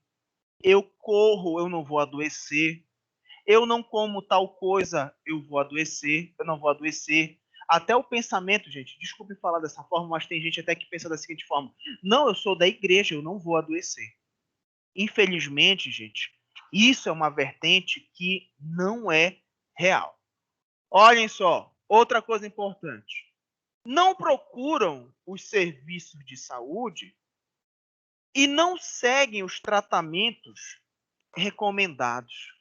eu corro, eu não vou adoecer, eu não como tal coisa, eu vou adoecer, eu não vou adoecer. Até o pensamento, gente, desculpe falar dessa forma, mas tem gente até que pensa da seguinte forma: não, eu sou da igreja, eu não vou adoecer. Infelizmente, gente, isso é uma vertente que não é real. Olhem só, outra coisa importante. Não procuram os serviços de saúde e não seguem os tratamentos recomendados.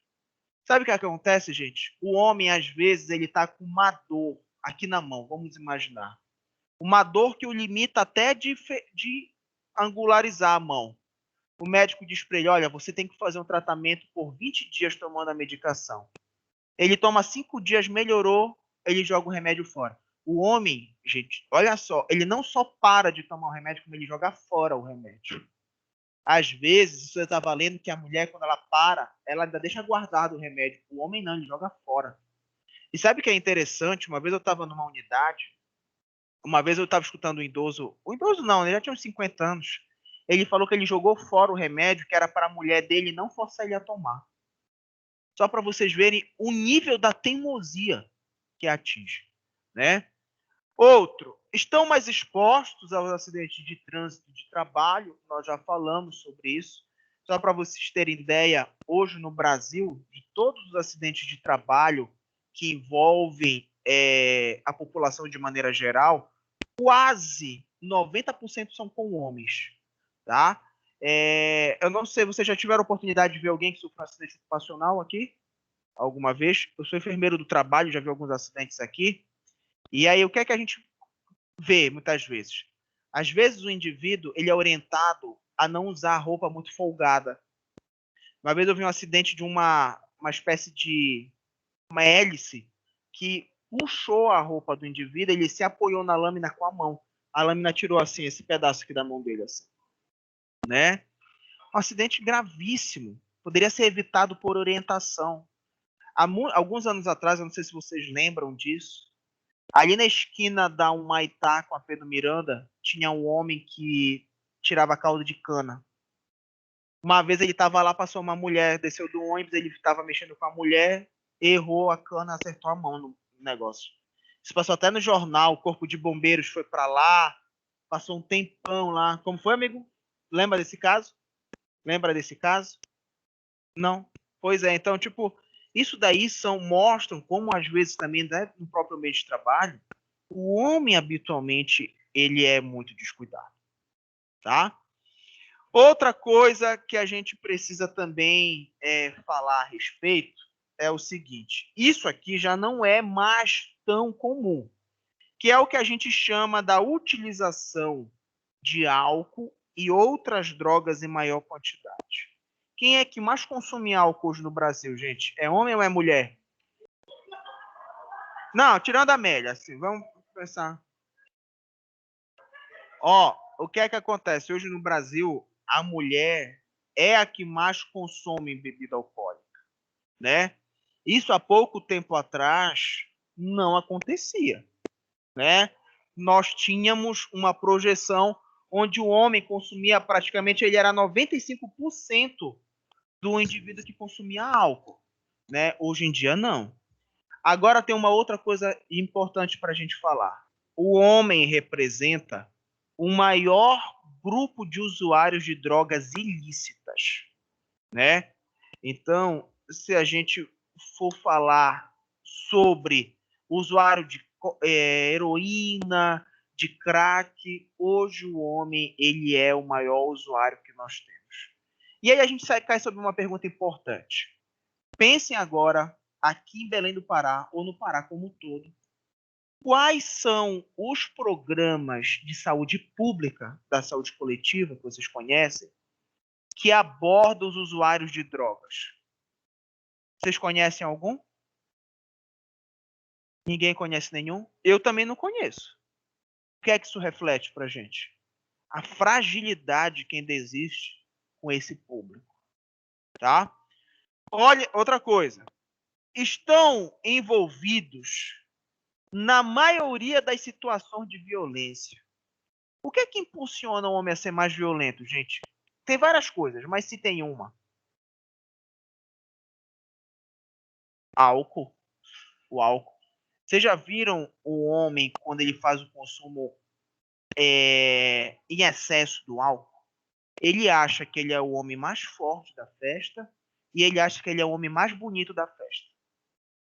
Sabe o que acontece, gente? O homem, às vezes, ele está com uma dor aqui na mão, vamos imaginar. Uma dor que o limita até de angularizar a mão. O médico diz para ele, olha, você tem que fazer um tratamento por 20 dias tomando a medicação. Ele toma 5 dias, melhorou, ele joga o remédio fora. O homem, gente, olha só, ele não só para de tomar o remédio, como ele joga fora o remédio. Às vezes, isso está valendo que a mulher, quando ela para, ela ainda deixa guardado o remédio. O homem não, ele joga fora. E sabe o que é interessante? Uma vez eu estava numa unidade, uma vez eu estava escutando um idoso, o idoso não, ele já tinha uns 50 anos. Ele falou que ele jogou fora o remédio que era para a mulher dele não forçar ele a tomar. Só para vocês verem o nível da teimosia que atinge, né? Outro, estão mais expostos aos acidentes de trânsito de trabalho, nós já falamos sobre isso. Só para vocês terem ideia, hoje no Brasil, de todos os acidentes de trabalho que envolvem a população de maneira geral, quase 90% são com homens, tá? Eu não sei, vocês já tiveram a oportunidade de ver alguém que sofreu um acidente ocupacional aqui? Alguma vez? Eu sou enfermeiro do trabalho, já vi alguns acidentes aqui. E aí, o que é que a gente vê muitas vezes? Às vezes o indivíduo ele é orientado a não usar roupa muito folgada. Uma vez eu vi um acidente de uma espécie de uma hélice que puxou a roupa do indivíduo, ele se apoiou na lâmina com a mão. A lâmina tirou assim esse pedaço aqui da mão dele, assim, né? Um acidente gravíssimo. Poderia ser evitado por orientação. Há alguns anos atrás, eu não sei se vocês lembram disso, ali na esquina da Humaitá com a Pedro Miranda, tinha um homem que tirava caldo de cana. Uma vez ele estava lá, passou uma mulher, desceu do ônibus, ele estava mexendo com a mulher, errou a cana, acertou a mão no negócio. Isso passou até no jornal, o corpo de bombeiros foi para lá, passou um tempão lá. Como foi, amigo? Lembra desse caso? Lembra desse caso? Não? Pois é, então, tipo, isso daí mostram como, às vezes, também, né, no próprio meio de trabalho, o homem, habitualmente, ele é muito descuidado, tá? Outra coisa que a gente precisa também falar a respeito é o seguinte, isso aqui já não é mais tão comum, que é o que a gente chama da utilização de álcool e outras drogas em maior quantidade. Quem é que mais consome álcool hoje no Brasil, gente? É homem ou é mulher? Não, tirando a média, assim, vamos pensar. Ó, o que é que acontece? Hoje no Brasil, a mulher é a que mais consome bebida alcoólica. né? Isso há pouco tempo atrás não acontecia, né? Nós tínhamos uma projeção onde o homem consumia praticamente, ele era 95% do indivíduo que consumia álcool, né? Hoje em dia não. Agora tem uma outra coisa importante para a gente falar. O homem representa o maior grupo de usuários de drogas ilícitas, né? Então, se a gente for falar sobre usuário de heroína, de crack, hoje o homem ele é o maior usuário que nós temos. E aí a gente cai sobre uma pergunta importante. Pensem agora, aqui em Belém do Pará, ou no Pará como um todo, quais são os programas de saúde pública, da saúde coletiva, que vocês conhecem, que abordam os usuários de drogas? Vocês conhecem algum? Ninguém conhece nenhum? Eu também não conheço. O que é que isso reflete para a gente? A fragilidade que ainda existe com esse público, tá? Olha, outra coisa. Estão envolvidos na maioria das situações de violência. O que é que impulsiona o homem a ser mais violento, gente? Tem várias coisas, mas se tem uma. Álcool. O álcool. Vocês já viram o homem quando ele faz o consumo em excesso do álcool? Ele acha que ele é o homem mais forte da festa e ele acha que ele é o homem mais bonito da festa.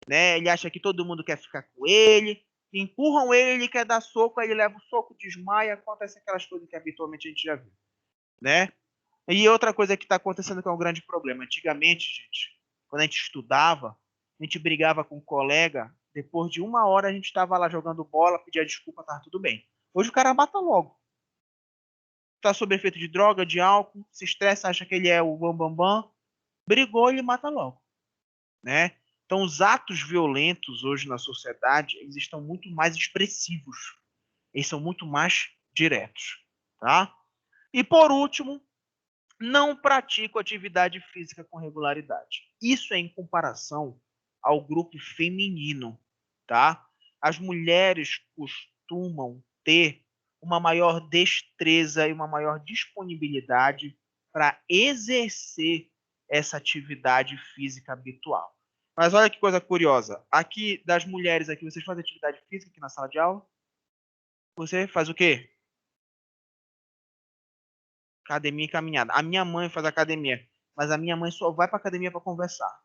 Né? Ele acha que todo mundo quer ficar com ele, empurram ele, ele quer dar soco, aí ele leva o soco, desmaia, acontece aquelas coisas que habitualmente a gente já viu. Né? E outra coisa que está acontecendo que é um grande problema. Antigamente, gente, quando a gente estudava, a gente brigava com um colega, depois de 1 hora a gente estava lá jogando bola, pedia desculpa, estava tudo bem. Hoje o cara mata logo. Está sob efeito de droga, de álcool, se estressa, acha que ele é o bambambam, bam, bam, brigou, ele mata logo. Né? Então, os atos violentos hoje na sociedade, eles estão muito mais expressivos. Eles são muito mais diretos. Tá? E, por último, não pratico atividade física com regularidade. Isso é em comparação ao grupo feminino. Tá? As mulheres costumam ter uma maior destreza e uma maior disponibilidade para exercer essa atividade física habitual. Mas olha que coisa curiosa. Aqui, das mulheres aqui, vocês fazem atividade física aqui na sala de aula? Você faz o quê? Academia e caminhada. A minha mãe faz academia, mas a minha mãe só vai para academia para conversar.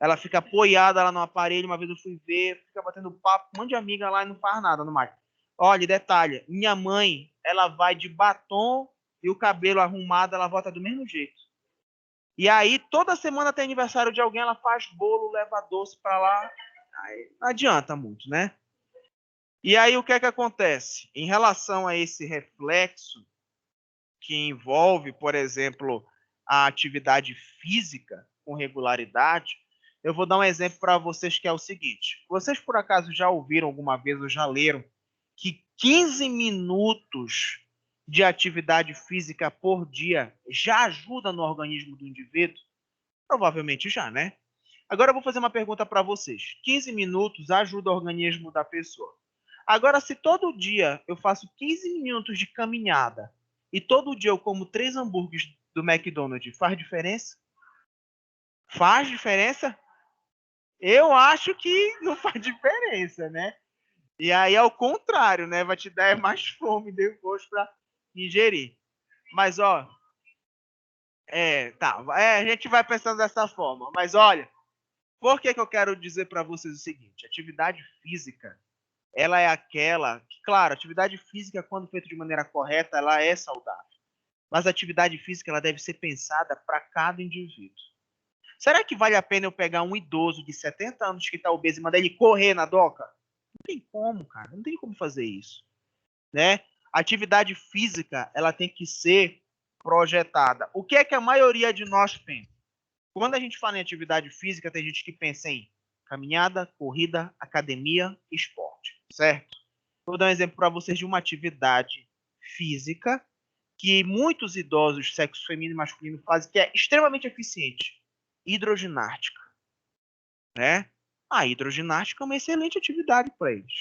Ela fica apoiada lá no aparelho, uma vez eu fui ver, fica batendo papo, um monte de amiga lá e não faz nada no mais. Olha, detalhe, minha mãe, ela vai de batom e o cabelo arrumado, ela volta do mesmo jeito. E aí, toda semana tem aniversário de alguém, ela faz bolo, leva doce para lá. Aí não adianta muito, né? E aí, o que é que acontece? Em relação a esse reflexo que envolve, por exemplo, a atividade física com regularidade, eu vou dar um exemplo para vocês que é o seguinte. Vocês, por acaso, já ouviram alguma vez ou já leram que 15 minutos de atividade física por dia já ajuda no organismo do indivíduo? Provavelmente já, né? Agora eu vou fazer uma pergunta para vocês. 15 minutos ajuda o organismo da pessoa. Agora, se todo dia eu faço 15 minutos de caminhada e todo dia eu como 3 hambúrgueres do McDonald's, faz diferença? Faz diferença? Eu acho que não faz diferença, né? E aí, ao contrário, né? Vai te dar mais fome depois para ingerir. Mas, ó, tá. A gente vai pensando dessa forma. Mas, olha, por que eu quero dizer para vocês o seguinte? Atividade física, ela é aquela que, claro, atividade física, quando feita de maneira correta, ela é saudável. Mas a atividade física ela deve ser pensada para cada indivíduo. Será que vale a pena eu pegar um idoso de 70 anos que está obeso e mandar ele correr na doca? Não tem como, cara. Não tem como fazer isso. Né? A atividade física ela tem que ser projetada. O que é que a maioria de nós pensa? Quando a gente fala em atividade física, tem gente que pensa em caminhada, corrida, academia, esporte, certo? Vou dar um exemplo para vocês de uma atividade física que muitos idosos, sexo feminino e masculino, fazem, que é extremamente eficiente. Hidroginástica. né? A hidroginástica é uma excelente atividade para eles.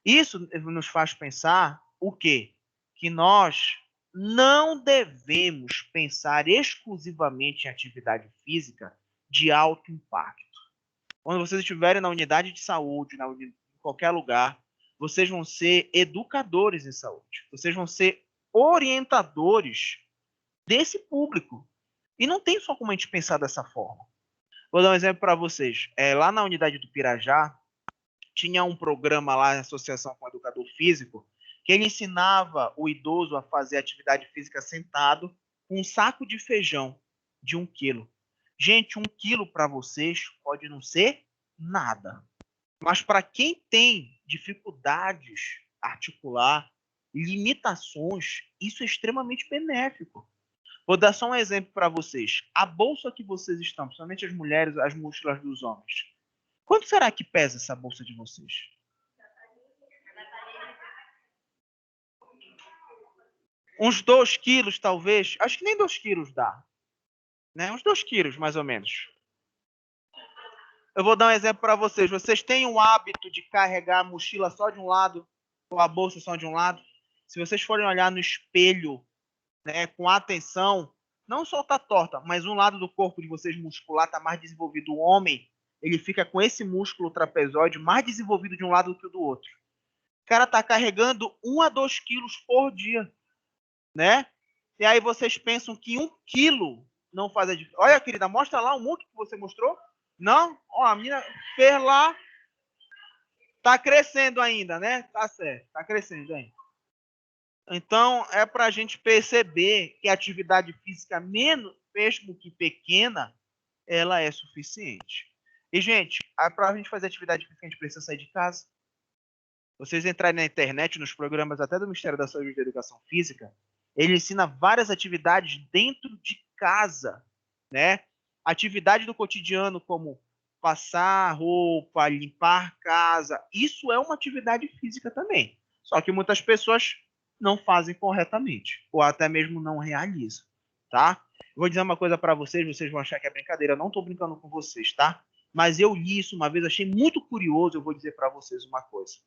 Isso nos faz pensar o quê? Que nós não devemos pensar exclusivamente em atividade física de alto impacto. Quando vocês estiverem na unidade de saúde, em qualquer lugar, vocês vão ser educadores em saúde. Vocês vão ser orientadores desse público. E não tem só como a gente pensar dessa forma. Vou dar um exemplo para vocês. Lá na unidade do Pirajá, tinha um programa lá, em associação com o educador físico, que ele ensinava o idoso a fazer atividade física sentado com um saco de feijão de 1 quilo. Gente, 1 quilo para vocês pode não ser nada. Mas para quem tem dificuldades articular, limitações, isso é extremamente benéfico. Vou dar só um exemplo para vocês. A bolsa que vocês estão, principalmente as mulheres, as músculas dos homens. Quanto será que pesa essa bolsa de vocês? Uns 2 quilos, talvez. Acho que nem 2 quilos dá. Né? Uns 2 quilos, mais ou menos. Eu vou dar um exemplo para vocês. Vocês têm o hábito de carregar a mochila só de um lado, ou a bolsa só de um lado? Se vocês forem olhar no espelho, né, com atenção, não só tá torta, mas um lado do corpo de vocês muscular está mais desenvolvido. O homem, ele fica com esse músculo trapezoide mais desenvolvido de um lado do que o do outro. O cara tá carregando 1 a 2 quilos por dia, né? E aí vocês pensam que 1 quilo não faz a diferença. Olha, querida, mostra lá o muque que você mostrou. Não? Ó, a menina fez lá. Tá crescendo ainda, né? Tá certo, tá crescendo ainda. Então, é para a gente perceber que a atividade física, mesmo que pequena, ela é suficiente. E, gente, para a gente fazer atividade física, a gente precisa sair de casa. Vocês entrarem na internet, nos programas até do Ministério da Saúde e da Educação Física, ele ensina várias atividades dentro de casa, né? Atividade do cotidiano, como passar roupa, limpar casa. Isso é uma atividade física também. Só que muitas pessoas não fazem corretamente, ou até mesmo não realizam, tá? Vou dizer uma coisa para vocês, vocês vão achar que é brincadeira, eu não estou brincando com vocês, tá? Mas eu li isso uma vez, achei muito curioso, eu vou dizer para vocês uma coisa.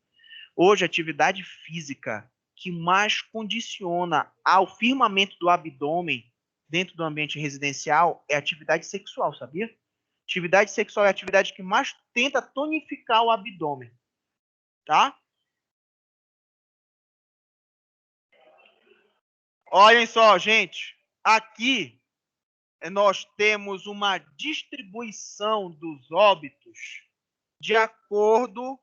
Hoje, a atividade física que mais condiciona ao firmamento do abdômen dentro do ambiente residencial é a atividade sexual, sabia? Atividade sexual é a atividade que mais tenta tonificar o abdômen, tá? Olhem só, gente, aqui nós temos uma distribuição dos óbitos de acordo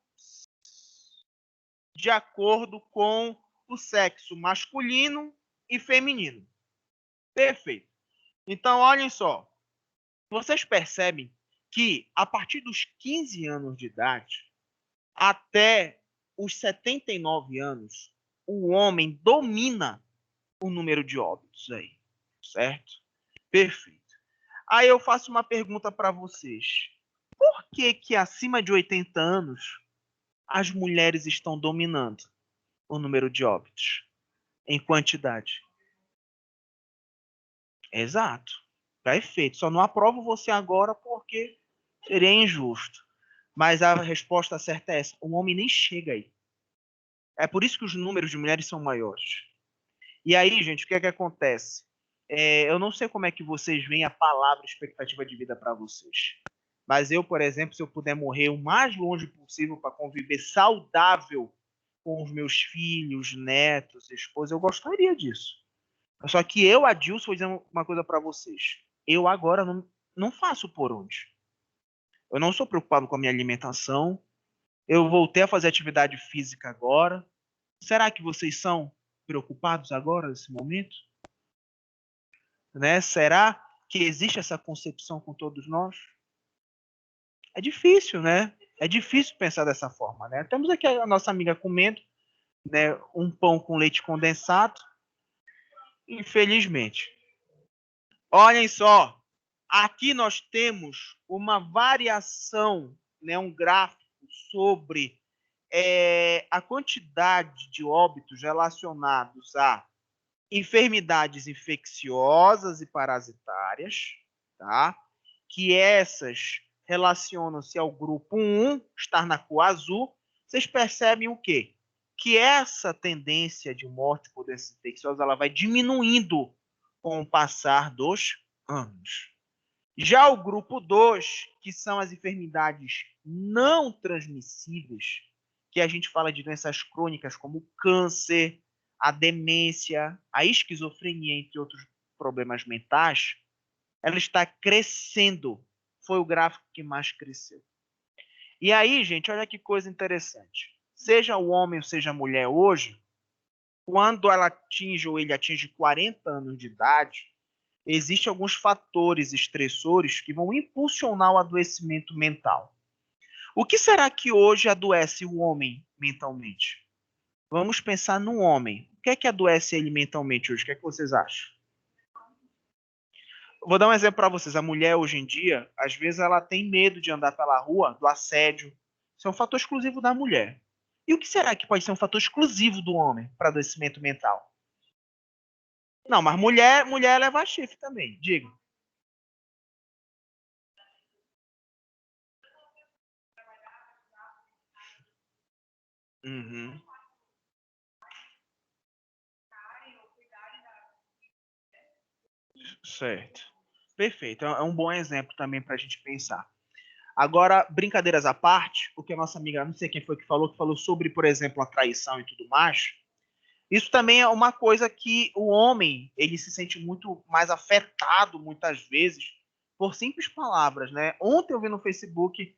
com o sexo masculino e feminino. Perfeito. Então, olhem só. Vocês percebem que a partir dos 15 anos de idade até os 79 anos, o homem domina o número de óbitos aí, certo? Perfeito. Aí eu faço uma pergunta para vocês. Por que acima de 80 anos as mulheres estão dominando o número de óbitos em quantidade? Exato. Perfeito. Só não aprovo você agora porque seria injusto. Mas a resposta certa é essa. O homem nem chega aí. É por isso que os números de mulheres são maiores. E aí, gente, o que é que acontece? Eu não sei como é que vocês veem a palavra expectativa de vida para vocês. Mas eu, por exemplo, se eu puder morrer o mais longe possível para conviver saudável com os meus filhos, netos, esposa, eu gostaria disso. Só que eu, Adilson, vou dizer uma coisa para vocês. Eu agora não faço por onde. Eu não sou preocupado com a minha alimentação. Eu voltei a fazer atividade física agora. Será que vocês são preocupados agora, nesse momento? Né? Será que existe essa concepção com todos nós? É difícil, né? É difícil pensar dessa forma, né? Temos aqui a nossa amiga comendo, né, um pão com leite condensado. Infelizmente. Olhem só. Aqui nós temos uma variação, né, um gráfico sobre a quantidade de óbitos relacionados a enfermidades infecciosas e parasitárias, tá? Que essas relacionam-se ao grupo 1, estar na cor azul, vocês percebem o quê? Que essa tendência de morte por doenças infecciosas ela vai diminuindo com o passar dos anos. Já o grupo 2, que são as enfermidades não transmissíveis, que a gente fala de doenças crônicas como o câncer, a demência, a esquizofrenia, entre outros problemas mentais, ela está crescendo. Foi o gráfico que mais cresceu. E aí, gente, olha que coisa interessante. Seja o homem ou seja a mulher hoje, quando ela atinge ou ele atinge 40 anos de idade, existem alguns fatores estressores que vão impulsionar o adoecimento mental. O que será que hoje adoece o homem mentalmente? Vamos pensar no homem. O que é que adoece ele mentalmente hoje? O que é que vocês acham? Vou dar um exemplo para vocês. A mulher hoje em dia, às vezes ela tem medo de andar pela rua, do assédio. Isso é um fator exclusivo da mulher. E o que será que pode ser um fator exclusivo do homem para adoecimento mental? Não, mas mulher leva chifre também, diga. Uhum. Certo. Perfeito. É um bom exemplo também para a gente pensar. Agora, brincadeiras à parte, o que a nossa amiga, não sei quem foi que falou sobre, por exemplo, a traição e tudo mais, isso também é uma coisa que o homem, ele se sente muito mais afetado, muitas vezes, por simples palavras, né? Ontem eu vi no Facebook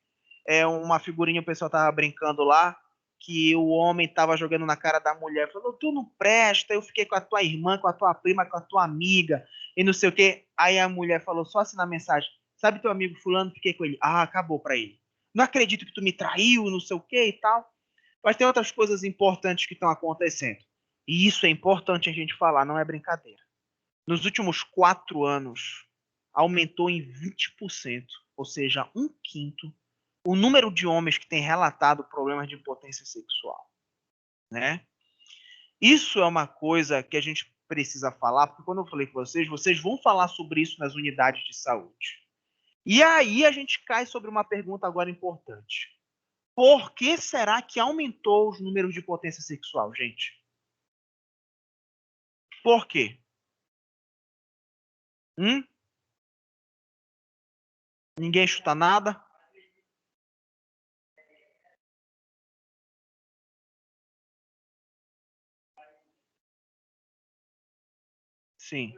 uma figurinha, o pessoal tava brincando lá, que o homem tava jogando na cara da mulher, falou, tu não presta, eu fiquei com a tua irmã, com a tua prima, com a tua amiga, e não sei o quê. Aí a mulher falou só assim na mensagem, sabe teu amigo fulano, fiquei com ele. Ah, acabou pra ele. Não acredito que tu me traiu, não sei o quê e tal. Mas tem outras coisas importantes que estão acontecendo. E isso é importante a gente falar, não é brincadeira. Nos últimos 4 anos, aumentou em 20%, ou seja, um quinto, o número de homens que têm relatado problemas de impotência sexual, né? Isso é uma coisa que a gente precisa falar, porque quando eu falei com vocês, vocês vão falar sobre isso nas unidades de saúde. E aí a gente cai sobre uma pergunta agora importante. Por que será que aumentou os números de impotência sexual, gente? Por quê? Hum? Ninguém chuta nada? Sim.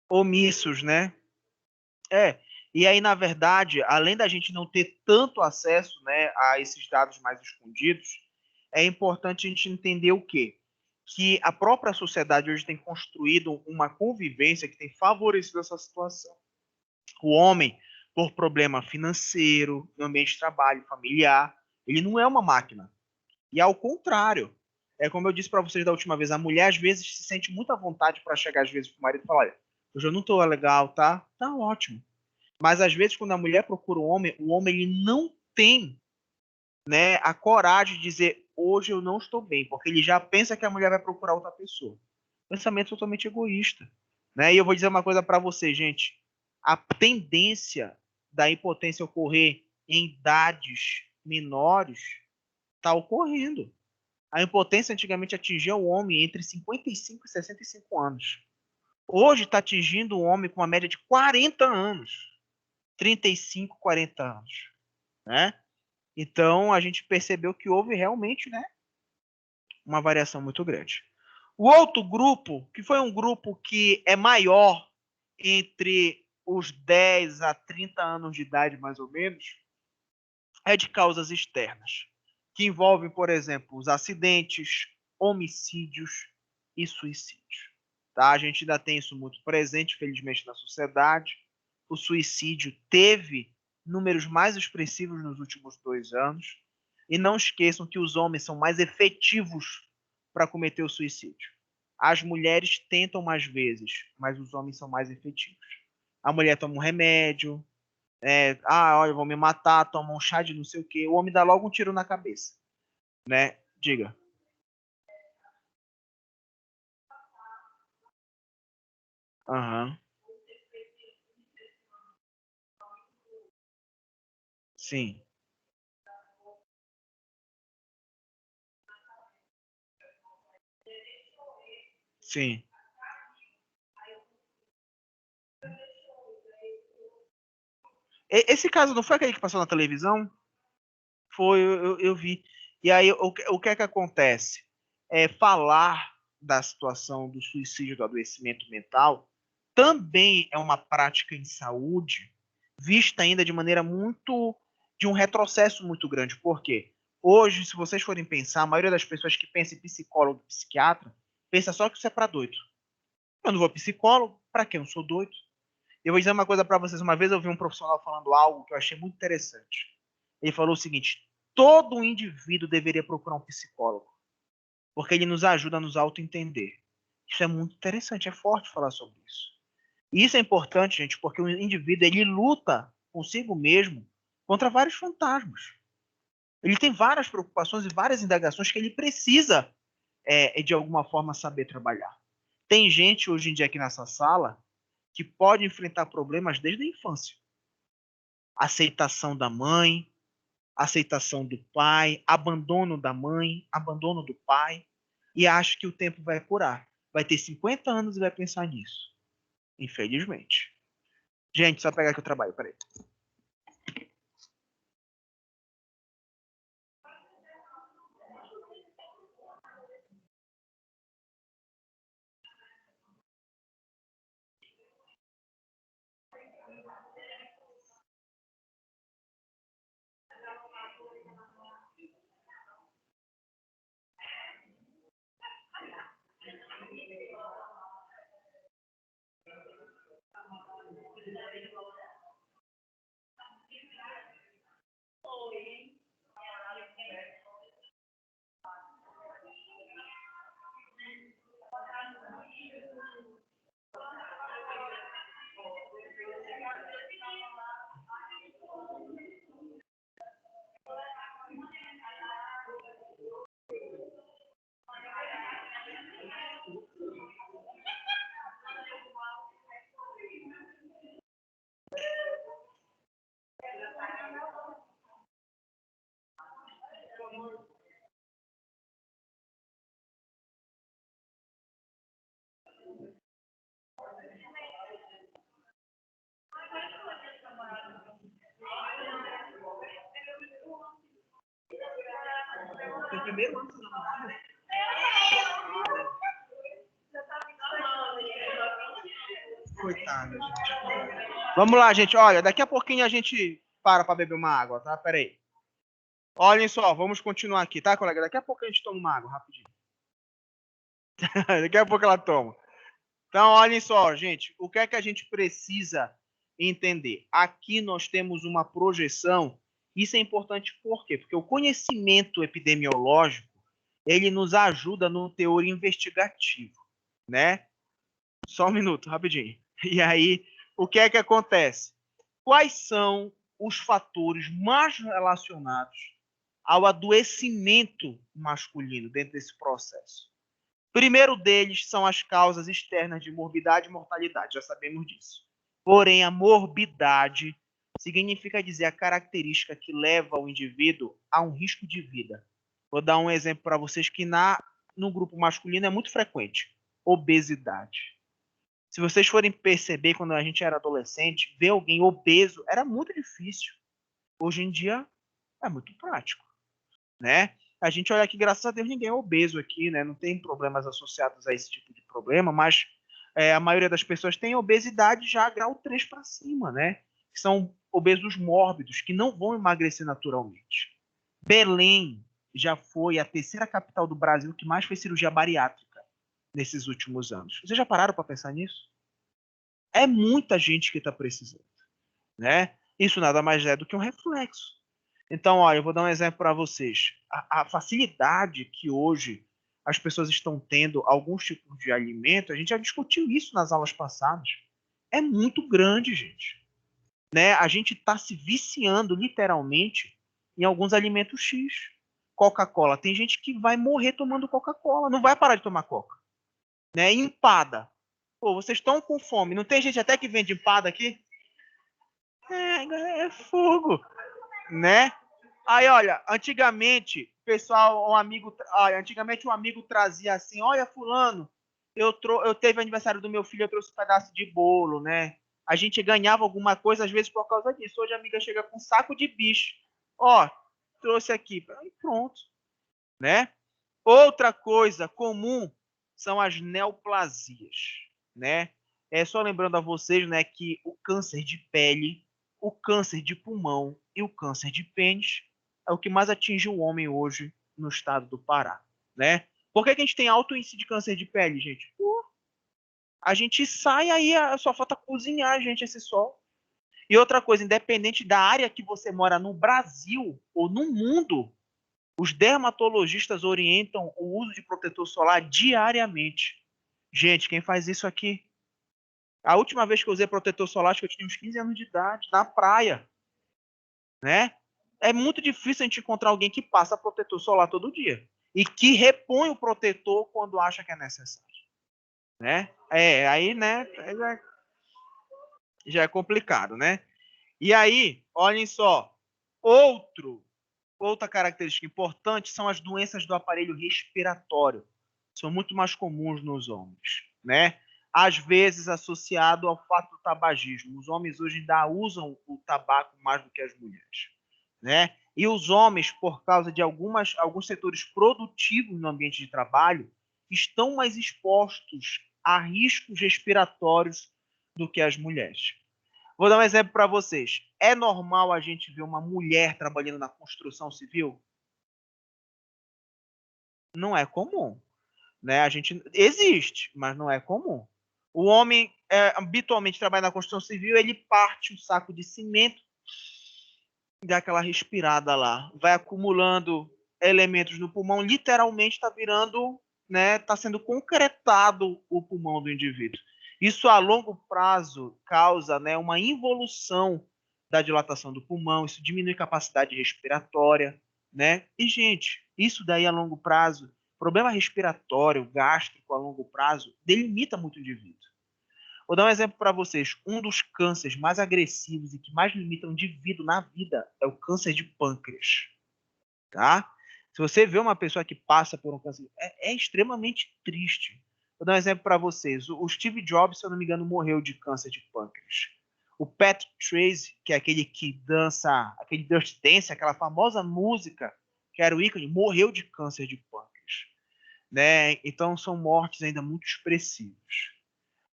Omissos, né? É. E aí, na verdade, além da gente não ter tanto acesso, né, a esses dados mais escondidos, é importante a gente entender o quê? Que a própria sociedade hoje tem construído uma convivência que tem favorecido essa situação. O homem, por problema financeiro, no ambiente de trabalho, familiar, ele não é uma máquina. E ao contrário, é como eu disse para vocês da última vez, a mulher às vezes se sente muita vontade para chegar às vezes pro marido e falar, olha, hoje eu não tô legal, tá? Tá ótimo. Mas às vezes quando a mulher procura o homem ele não tem, né, a coragem de dizer, hoje eu não estou bem, porque ele já pensa que a mulher vai procurar outra pessoa. Pensamento totalmente egoísta, né? E eu vou dizer uma coisa para vocês, gente, a tendência da impotência ocorrer em idades menores está ocorrendo. A impotência antigamente atingia o homem entre 55 e 65 anos. Hoje está atingindo o homem com uma média de 40 anos. 35, 40 anos. Né? Então, a gente percebeu que houve realmente, né, uma variação muito grande. O outro grupo, que foi um grupo que é maior entre os 10 a 30 anos de idade, mais ou menos, é de causas externas, que envolvem, por exemplo, os acidentes, homicídios e suicídios. Tá? A gente ainda tem isso muito presente, felizmente, na sociedade. O suicídio teve números mais expressivos nos últimos 2 anos. E não esqueçam que os homens são mais efetivos para cometer o suicídio. As mulheres tentam mais vezes, mas os homens são mais efetivos. A mulher toma um remédio, olha, eu vou me matar, toma um chá de não sei o quê. O homem dá logo um tiro na cabeça, né? Diga. Aham. Sim. Sim. Esse caso não foi aquele que passou na televisão? Foi, eu vi. E aí, o que é que acontece? Falar da situação do suicídio, do adoecimento mental, também é uma prática em saúde vista ainda de maneira muito, de um retrocesso muito grande. Por quê? Hoje, se vocês forem pensar, a maioria das pessoas que pensa em psicólogo, psiquiatra, pensa só que isso é para doido. Eu não vou psicólogo, para quê? Eu não sou doido. Eu vou dizer uma coisa para vocês. Uma vez eu vi um profissional falando algo que eu achei muito interessante. Ele falou o seguinte: todo indivíduo deveria procurar um psicólogo, porque ele nos ajuda a nos auto-entender. Isso é muito interessante, é forte falar sobre isso. E isso é importante, gente, porque o indivíduo ele luta consigo mesmo contra vários fantasmas. Ele tem várias preocupações e várias indagações que ele precisa, de alguma forma, saber trabalhar. Tem gente hoje em dia aqui nessa sala que pode enfrentar problemas desde a infância. Aceitação da mãe, aceitação do pai, abandono da mãe, abandono do pai, e acha que o tempo vai curar. Vai ter 50 anos e vai pensar nisso. Infelizmente. Gente, só pegar aqui o trabalho, peraí. Foi o primeiro ano que você namorava? Coitada, gente. Vamos lá, gente. Olha, daqui a pouquinho a gente para beber uma água, tá? Pera aí. Olhem só, vamos continuar aqui, tá, colega? Daqui a pouco a gente toma uma água, rapidinho. Daqui a pouco ela toma. Então, olhem só, gente, o que é que a gente precisa entender? Aqui nós temos uma projeção. Isso é importante por quê? Porque o conhecimento epidemiológico, ele nos ajuda no teor investigativo, né? Só um minuto, rapidinho. E aí, o que é que acontece? Quais são os fatores mais relacionados ao adoecimento masculino dentro desse processo? Primeiro deles são as causas externas de morbidade e mortalidade, já sabemos disso. Porém, a morbidade significa dizer a característica que leva o indivíduo a um risco de vida. Vou dar um exemplo para vocês que no grupo masculino é muito frequente: obesidade. Se vocês forem perceber, quando a gente era adolescente, ver alguém obeso era muito difícil. Hoje em dia é muito prático, né? A gente olha aqui, graças a Deus, ninguém é obeso aqui, né? Não tem problemas associados a esse tipo de problema, mas a maioria das pessoas tem obesidade já grau 3 para cima, né? Que são obesos mórbidos, que não vão emagrecer naturalmente. Belém já foi a terceira capital do Brasil que mais fez cirurgia bariátrica nesses últimos anos. Vocês já pararam para pensar nisso? É muita gente que está precisando, né? Isso nada mais é do que um reflexo. Então, olha, eu vou dar um exemplo para vocês. A facilidade que hoje as pessoas estão tendo alguns tipos de alimento, a gente já discutiu isso nas aulas passadas, é muito grande, gente. Né? A gente está se viciando, literalmente, em alguns alimentos X. Coca-Cola. Tem gente que vai morrer tomando Coca-Cola, não vai parar de tomar Coca. Né? Empada. Pô, vocês estão com fome. Não tem gente até que vende empada aqui? É fogo. Né? Aí, olha, antigamente, pessoal, antigamente um amigo trazia assim, olha, fulano, eu teve aniversário do meu filho, eu trouxe um pedaço de bolo, né? A gente ganhava alguma coisa, às vezes, por causa disso. Hoje a amiga chega com um saco de bicho. Ó, trouxe aqui. E pronto, né? Outra coisa comum são as neoplasias, né? É só lembrando a vocês, né, que o câncer de pele, o câncer de pulmão e o câncer de pênis é o que mais atinge o homem hoje no estado do Pará, né? Por que a gente tem alto índice de câncer de pele, gente? A gente sai aí, só falta cozinhar, gente, esse sol. E outra coisa, independente da área que você mora no Brasil ou no mundo, os dermatologistas orientam o uso de protetor solar diariamente. Gente, quem faz isso aqui? A última vez que eu usei protetor solar, acho que eu tinha uns 15 anos de idade, na praia, né? É muito difícil a gente encontrar alguém que passa protetor solar todo dia e que repõe o protetor quando acha que é necessário, né? Aí, né, já é complicado, né? E aí, olhem só, outra característica importante são as doenças do aparelho respiratório. São muito mais comuns nos homens, né? Às vezes associado ao fato do tabagismo. Os homens hoje ainda usam o tabaco mais do que as mulheres, né? E os homens, por causa de alguns setores produtivos no ambiente de trabalho, estão mais expostos a riscos respiratórios do que as mulheres. Vou dar um exemplo para vocês. É normal a gente ver uma mulher trabalhando na construção civil? Não é comum, né? A gente existe, mas não é comum. O homem habitualmente trabalha na construção civil, ele parte um saco de cimento, dá aquela respirada lá, vai acumulando elementos no pulmão, literalmente está virando, né? Está sendo concretado o pulmão do indivíduo. Isso a longo prazo causa, né, uma involução da dilatação do pulmão, isso diminui a capacidade respiratória, né? E, gente, isso daí a longo prazo, problema respiratório, gástrico a longo prazo, delimita muito o indivíduo. Vou dar um exemplo para vocês. Um dos cânceres mais agressivos e que mais limitam o indivíduo na vida é o câncer de pâncreas. Tá? Se você vê uma pessoa que passa por um câncer, é extremamente triste. Vou dar um exemplo para vocês. O Steve Jobs, se eu não me engano, morreu de câncer de pâncreas. O Patrick Swayze, que é aquele que dança, aquele Just Dance, aquela famosa música que era o ícone, morreu de câncer de pâncreas. Né? Então são mortes ainda muito expressivas.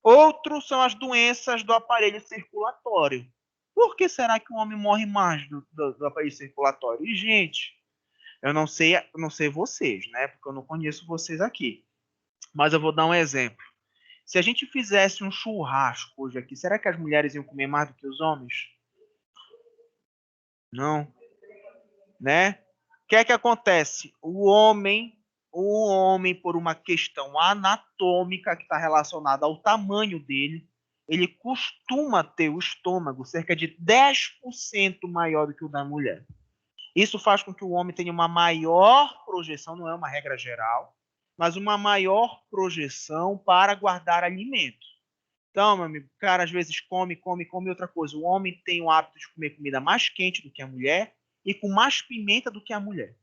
Outros são as doenças do aparelho circulatório. Por que será que o homem morre mais do aparelho circulatório? E, gente, eu não sei vocês, né? Porque eu não conheço vocês aqui. Mas eu vou dar um exemplo. Se a gente fizesse um churrasco hoje aqui, será que as mulheres iam comer mais do que os homens? Não, né? O que é que acontece? O homem, por uma questão anatômica que está relacionada ao tamanho dele, ele costuma ter o estômago cerca de 10% maior do que o da mulher. Isso faz com que o homem tenha uma maior projeção, não é uma regra geral, mas uma maior projeção para guardar alimento. Então, meu amigo, o cara às vezes come outra coisa. O homem tem o hábito de comer comida mais quente do que a mulher e com mais pimenta do que a mulher.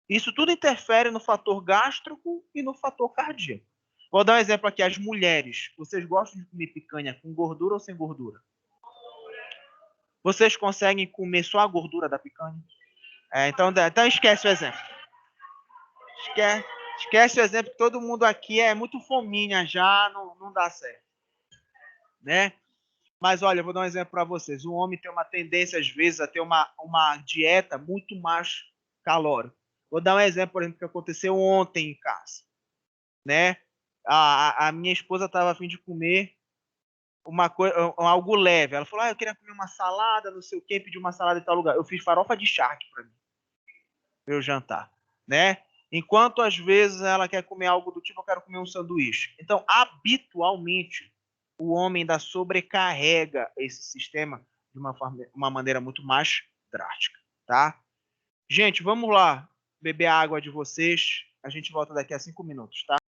Isso tudo interfere no fator gástrico e no fator cardíaco. Vou dar um exemplo aqui. As mulheres, vocês gostam de comer picanha com gordura ou sem gordura? Vocês conseguem comer só a gordura da picanha? Então esquece o exemplo. Esquece o exemplo que todo mundo aqui é muito fominha já, não dá certo. Né? Mas olha, eu vou dar um exemplo para vocês. O homem tem uma tendência, às vezes, a ter uma dieta muito mais calórica. Vou dar um exemplo, por exemplo, que aconteceu ontem em casa. Né? A minha esposa estava a fim de comer algo leve. Ela falou, eu queria comer uma salada, não sei o quê, pedir uma salada em tal lugar. Eu fiz farofa de charque para mim, meu jantar. Né? Enquanto às vezes ela quer comer algo do tipo, eu quero comer um sanduíche. Então, habitualmente, o homem ainda sobrecarrega esse sistema de uma maneira muito mais drástica, tá? Gente, vamos lá beber a água de vocês. A gente volta daqui a 5 minutos, tá?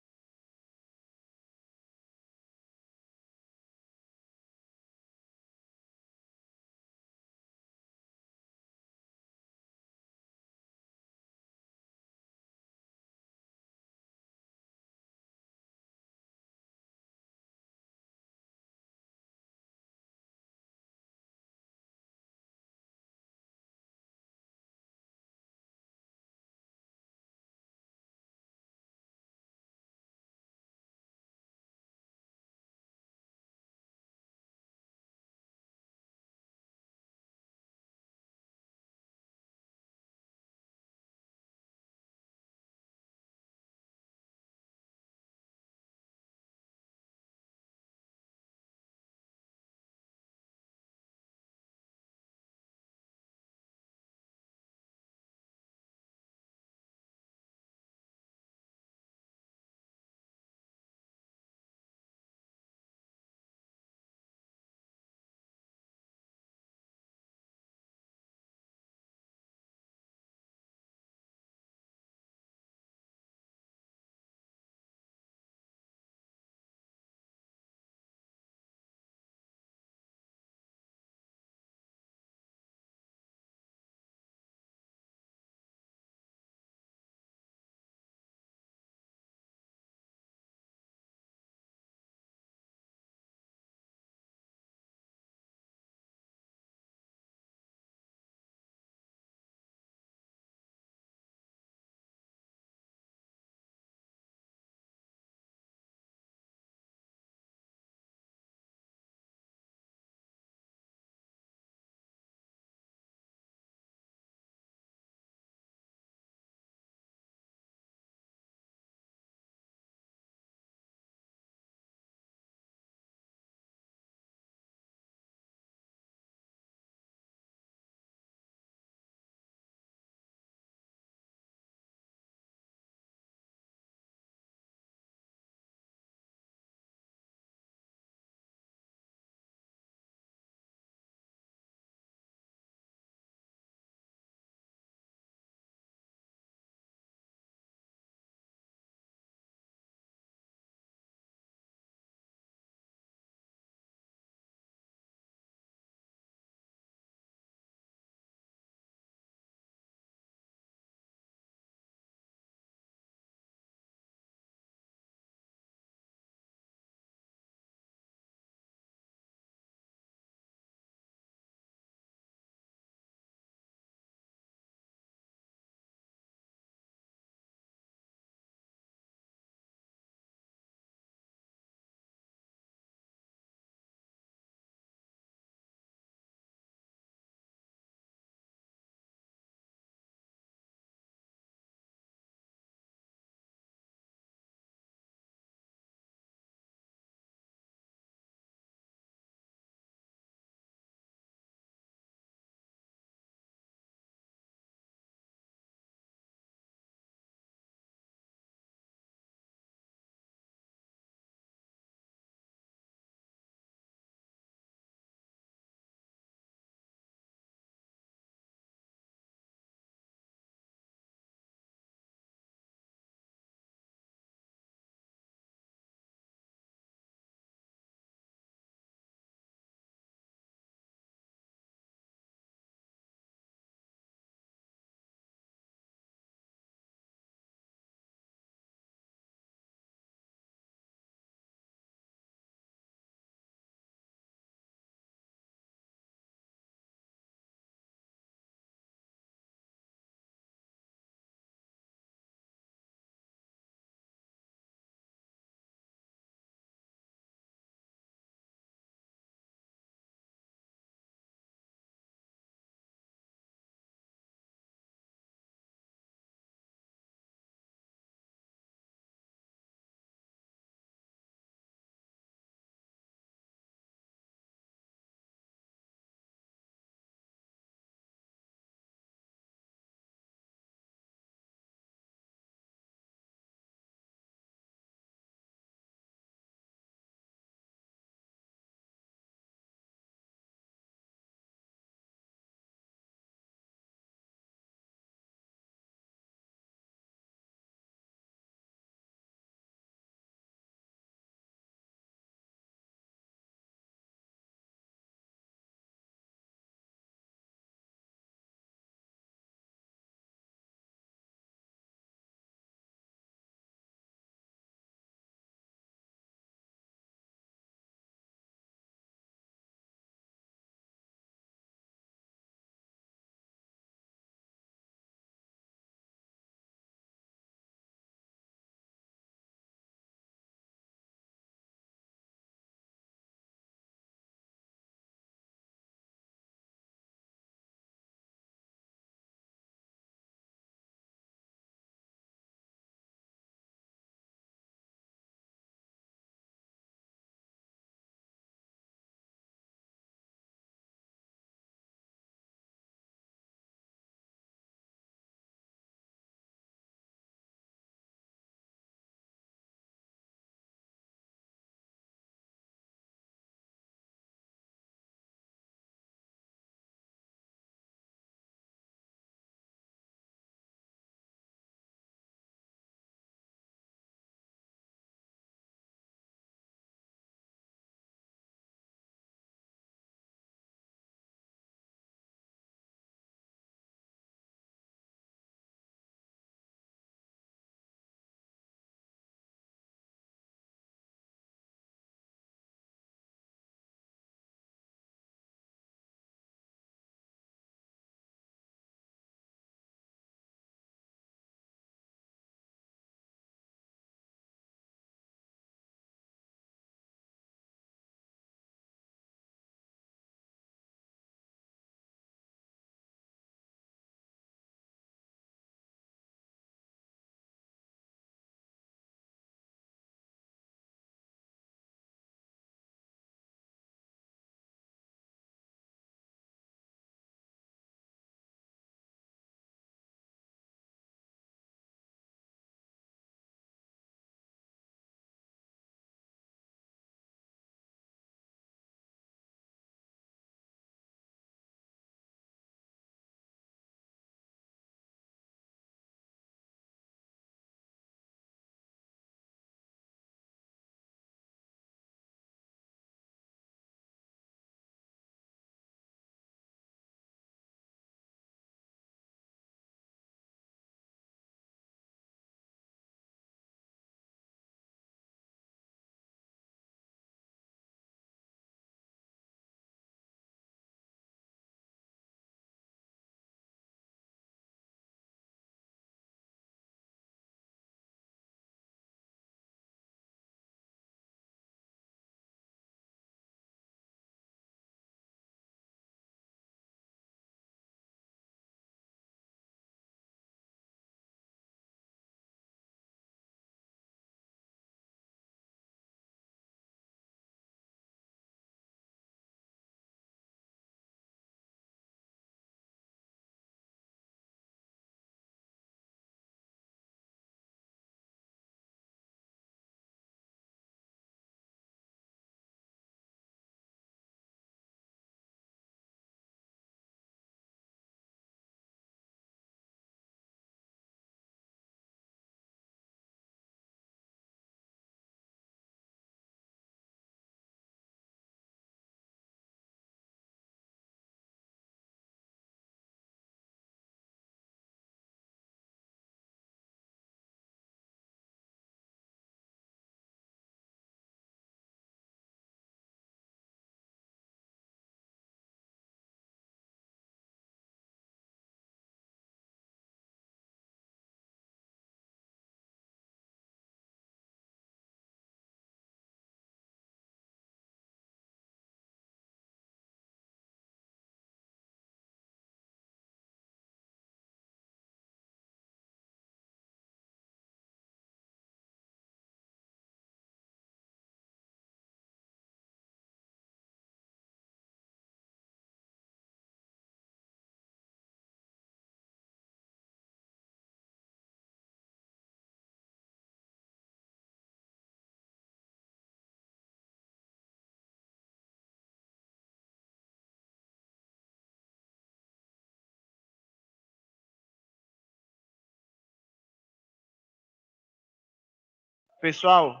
Pessoal,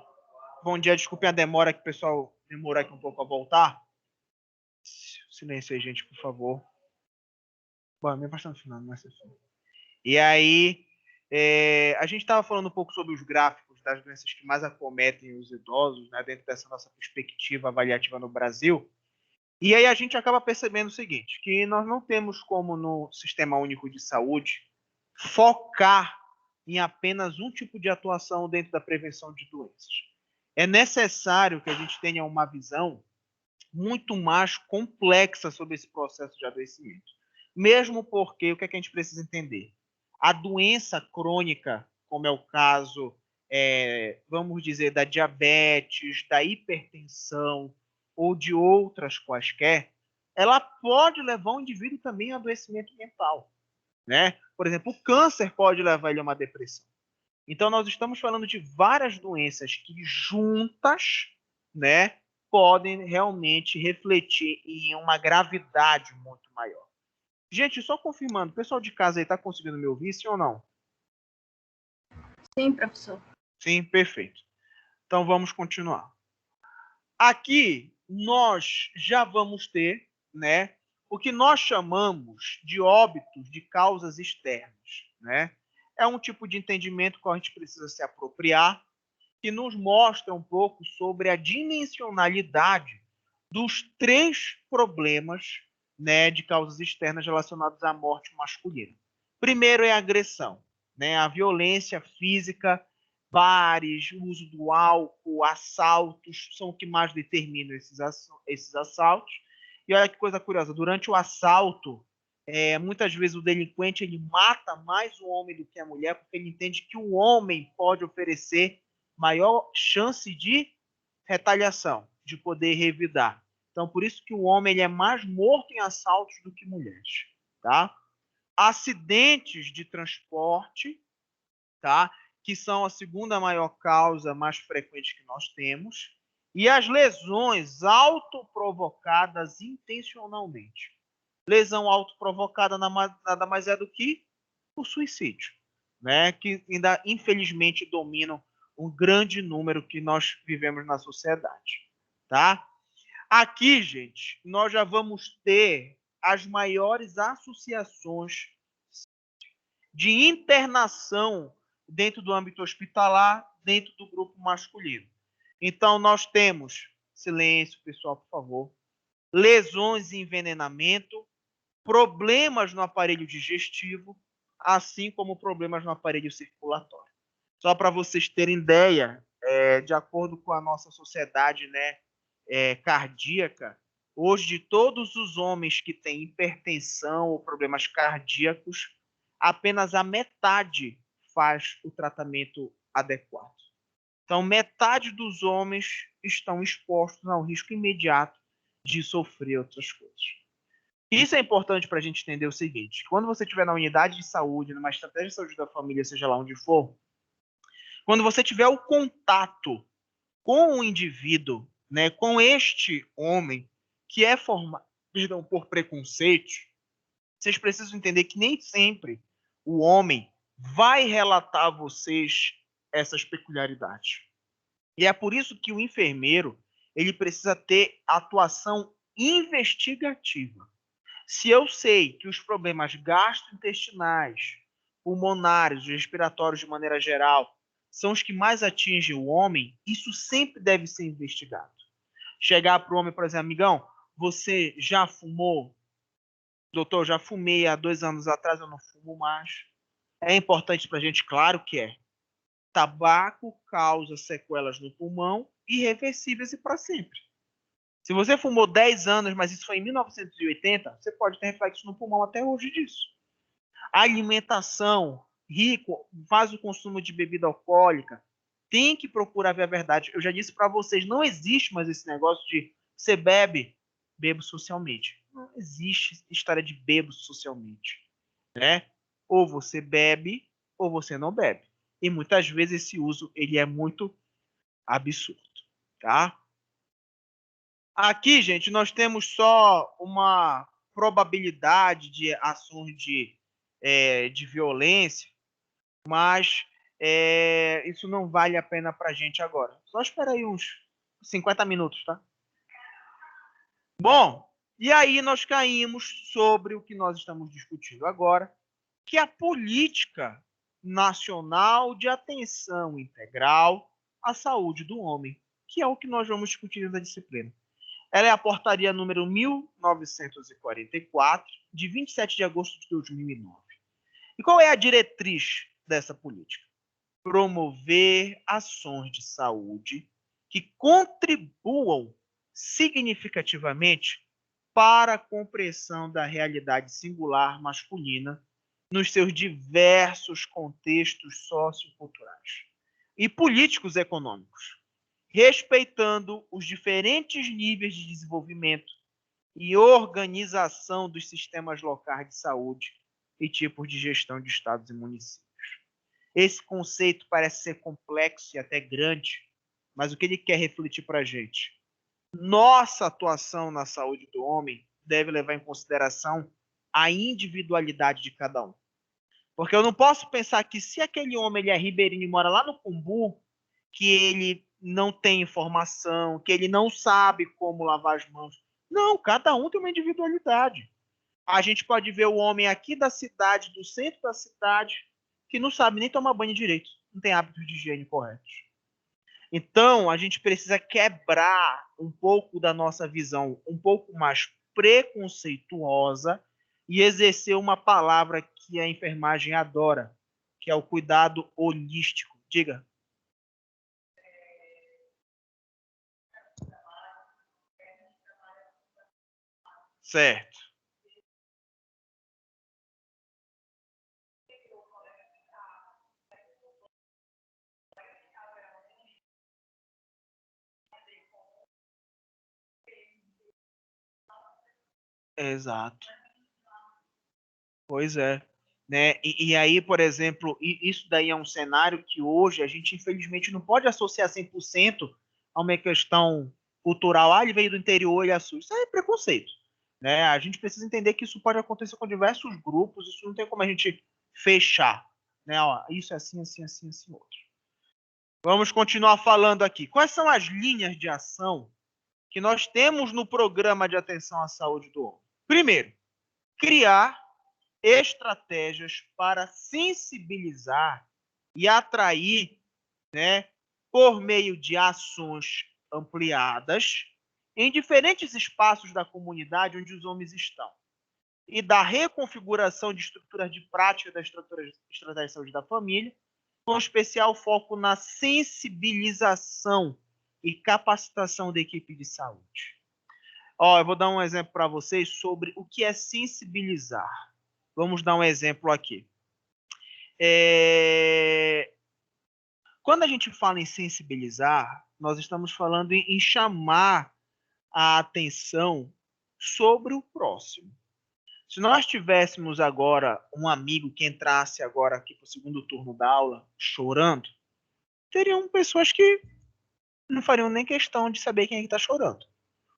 bom dia. Desculpem a demora, que o pessoal demorou aqui um pouco a voltar. Silêncio aí, gente, por favor. Bom, me afastando no final, não é assim. E aí, a gente estava falando um pouco sobre os gráficos das doenças que mais acometem os idosos, né, dentro dessa nossa perspectiva avaliativa no Brasil. E aí a gente acaba percebendo o seguinte, que nós não temos como no Sistema Único de Saúde focar em apenas um tipo de atuação dentro da prevenção de doenças. É necessário que a gente tenha uma visão muito mais complexa sobre esse processo de adoecimento. Mesmo porque, o que é que a gente precisa entender? A doença crônica, como é o caso, vamos dizer, da diabetes, da hipertensão ou de outras quaisquer, ela pode levar o indivíduo também a adoecimento mental, né? Por exemplo, o câncer pode levar ele a uma depressão. Então, nós estamos falando de várias doenças que juntas, né, podem realmente refletir em uma gravidade muito maior. Gente, só confirmando, o pessoal de casa aí está conseguindo me ouvir, sim ou não?
Sim, professor.
Sim, perfeito. Então, vamos continuar. Aqui, nós já vamos ter, né, o que nós chamamos de óbitos de causas externas, né? É um tipo de entendimento que a gente precisa se apropriar, que nos mostra um pouco sobre a dimensionalidade dos 3 problemas, né, de causas externas relacionados à morte masculina. Primeiro é a agressão, né, a violência física, bares, o uso do álcool, assaltos, são o que mais determinam esses assaltos. E olha que coisa curiosa, durante o assalto, muitas vezes o delinquente ele mata mais o homem do que a mulher, porque ele entende que o homem pode oferecer maior chance de retaliação, de poder revidar. Então, por isso que o homem ele é mais morto em assaltos do que mulheres, tá? Acidentes de transporte, tá? Que são a segunda maior causa mais frequente que nós temos, e as lesões autoprovocadas intencionalmente. Lesão autoprovocada nada mais é do que o suicídio, né? Que ainda, infelizmente, dominam um grande número que nós vivemos na sociedade, tá? Aqui, gente, nós já vamos ter as maiores associações de internação dentro do âmbito hospitalar, dentro do grupo masculino. Então, nós temos, silêncio, pessoal, por favor, lesões e envenenamento, problemas no aparelho digestivo, assim como problemas no aparelho circulatório. Só para vocês terem ideia, de acordo com a nossa sociedade, né, cardíaca, hoje, de todos os homens que têm hipertensão ou problemas cardíacos, apenas a metade faz o tratamento adequado. Então, metade dos homens estão expostos ao risco imediato de sofrer outras coisas. Isso é importante para a gente entender o seguinte: quando você estiver na unidade de saúde, numa estratégia de saúde da família, seja lá onde for, quando você tiver o contato com o indivíduo, né, com este homem que é formado, perdão, por preconceito, vocês precisam entender que nem sempre o homem vai relatar a vocês essas peculiaridades. E é por isso que o enfermeiro ele precisa ter atuação investigativa. Se eu sei que os problemas gastrointestinais, pulmonares, respiratórios de maneira geral, são os que mais atingem o homem, isso sempre deve ser investigado. Chegar para o homem, por exemplo, amigão, você já fumou? Doutor, já fumei há 2 anos atrás, eu não fumo mais. É importante para a gente? Claro que é. Tabaco causa sequelas no pulmão irreversíveis e para sempre. Se você fumou 10 anos, mas isso foi em 1980, você pode ter reflexo no pulmão até hoje disso. A alimentação rico faz o consumo de bebida alcoólica. Tem que procurar ver a verdade. Eu já disse para vocês, não existe mais esse negócio de você bebe, bebo socialmente. Não existe história de bebo socialmente, né? Ou você bebe ou você não bebe. E muitas vezes esse uso ele é muito absurdo, tá? Aqui, gente, nós temos só uma probabilidade de ações de violência, mas isso não vale a pena para a gente agora. Só espera aí uns 50 minutos, tá? Bom, e aí nós caímos sobre o que nós estamos discutindo agora, que é a política nacional de atenção integral à saúde do homem, que é o que nós vamos discutir na disciplina. Ela é a portaria número 1944, de 27 de agosto de 2009. E qual é a diretriz dessa política? Promover ações de saúde que contribuam significativamente para a compreensão da realidade singular masculina nos seus diversos contextos socioculturais e políticos econômicos, respeitando os diferentes níveis de desenvolvimento e organização dos sistemas locais de saúde e tipos de gestão de estados e municípios. Esse conceito parece ser complexo e até grande, mas o que ele quer refletir para a gente? Nossa atuação na saúde do homem deve levar em consideração a individualidade de cada um. Porque eu não posso pensar que se aquele homem ele é ribeirinho e mora lá no Cumbu, que ele não tem informação, que ele não sabe como lavar as mãos. Não, cada um tem uma individualidade. A gente pode ver o homem aqui da cidade, do centro da cidade, que não sabe nem tomar banho direito, não tem hábitos de higiene corretos. Então, a gente precisa quebrar um pouco da nossa visão um pouco mais preconceituosa e exercer uma palavra que a enfermagem adora, que é o cuidado holístico. Diga. Certo. Exato. Pois é. Né? E aí, por exemplo, isso daí é um cenário que hoje a gente, infelizmente, não pode associar 100% a uma questão cultural. Ah, ele veio do interior, ele é SUS. Isso é preconceito. Né? A gente precisa entender que isso pode acontecer com diversos grupos, isso não tem como a gente fechar. Né? Ó, isso é assim, assim, assim, assim, outro. Vamos continuar falando aqui. Quais são as linhas de ação que nós temos no programa de atenção à saúde do homem? Primeiro, criar estratégias para sensibilizar e atrair, né, por meio de ações ampliadas em diferentes espaços da comunidade onde os homens estão e da reconfiguração de estruturas de prática da estratégia de saúde da família, com especial foco na sensibilização e capacitação da equipe de saúde. Eu vou dar um exemplo para vocês sobre o que é sensibilizar. Vamos dar um exemplo aqui. Quando a gente fala em sensibilizar, nós estamos falando em chamar a atenção sobre o próximo. Se nós tivéssemos agora um amigo que entrasse agora aqui para o segundo turno da aula chorando, teriam pessoas que não fariam nem questão de saber quem é que está chorando.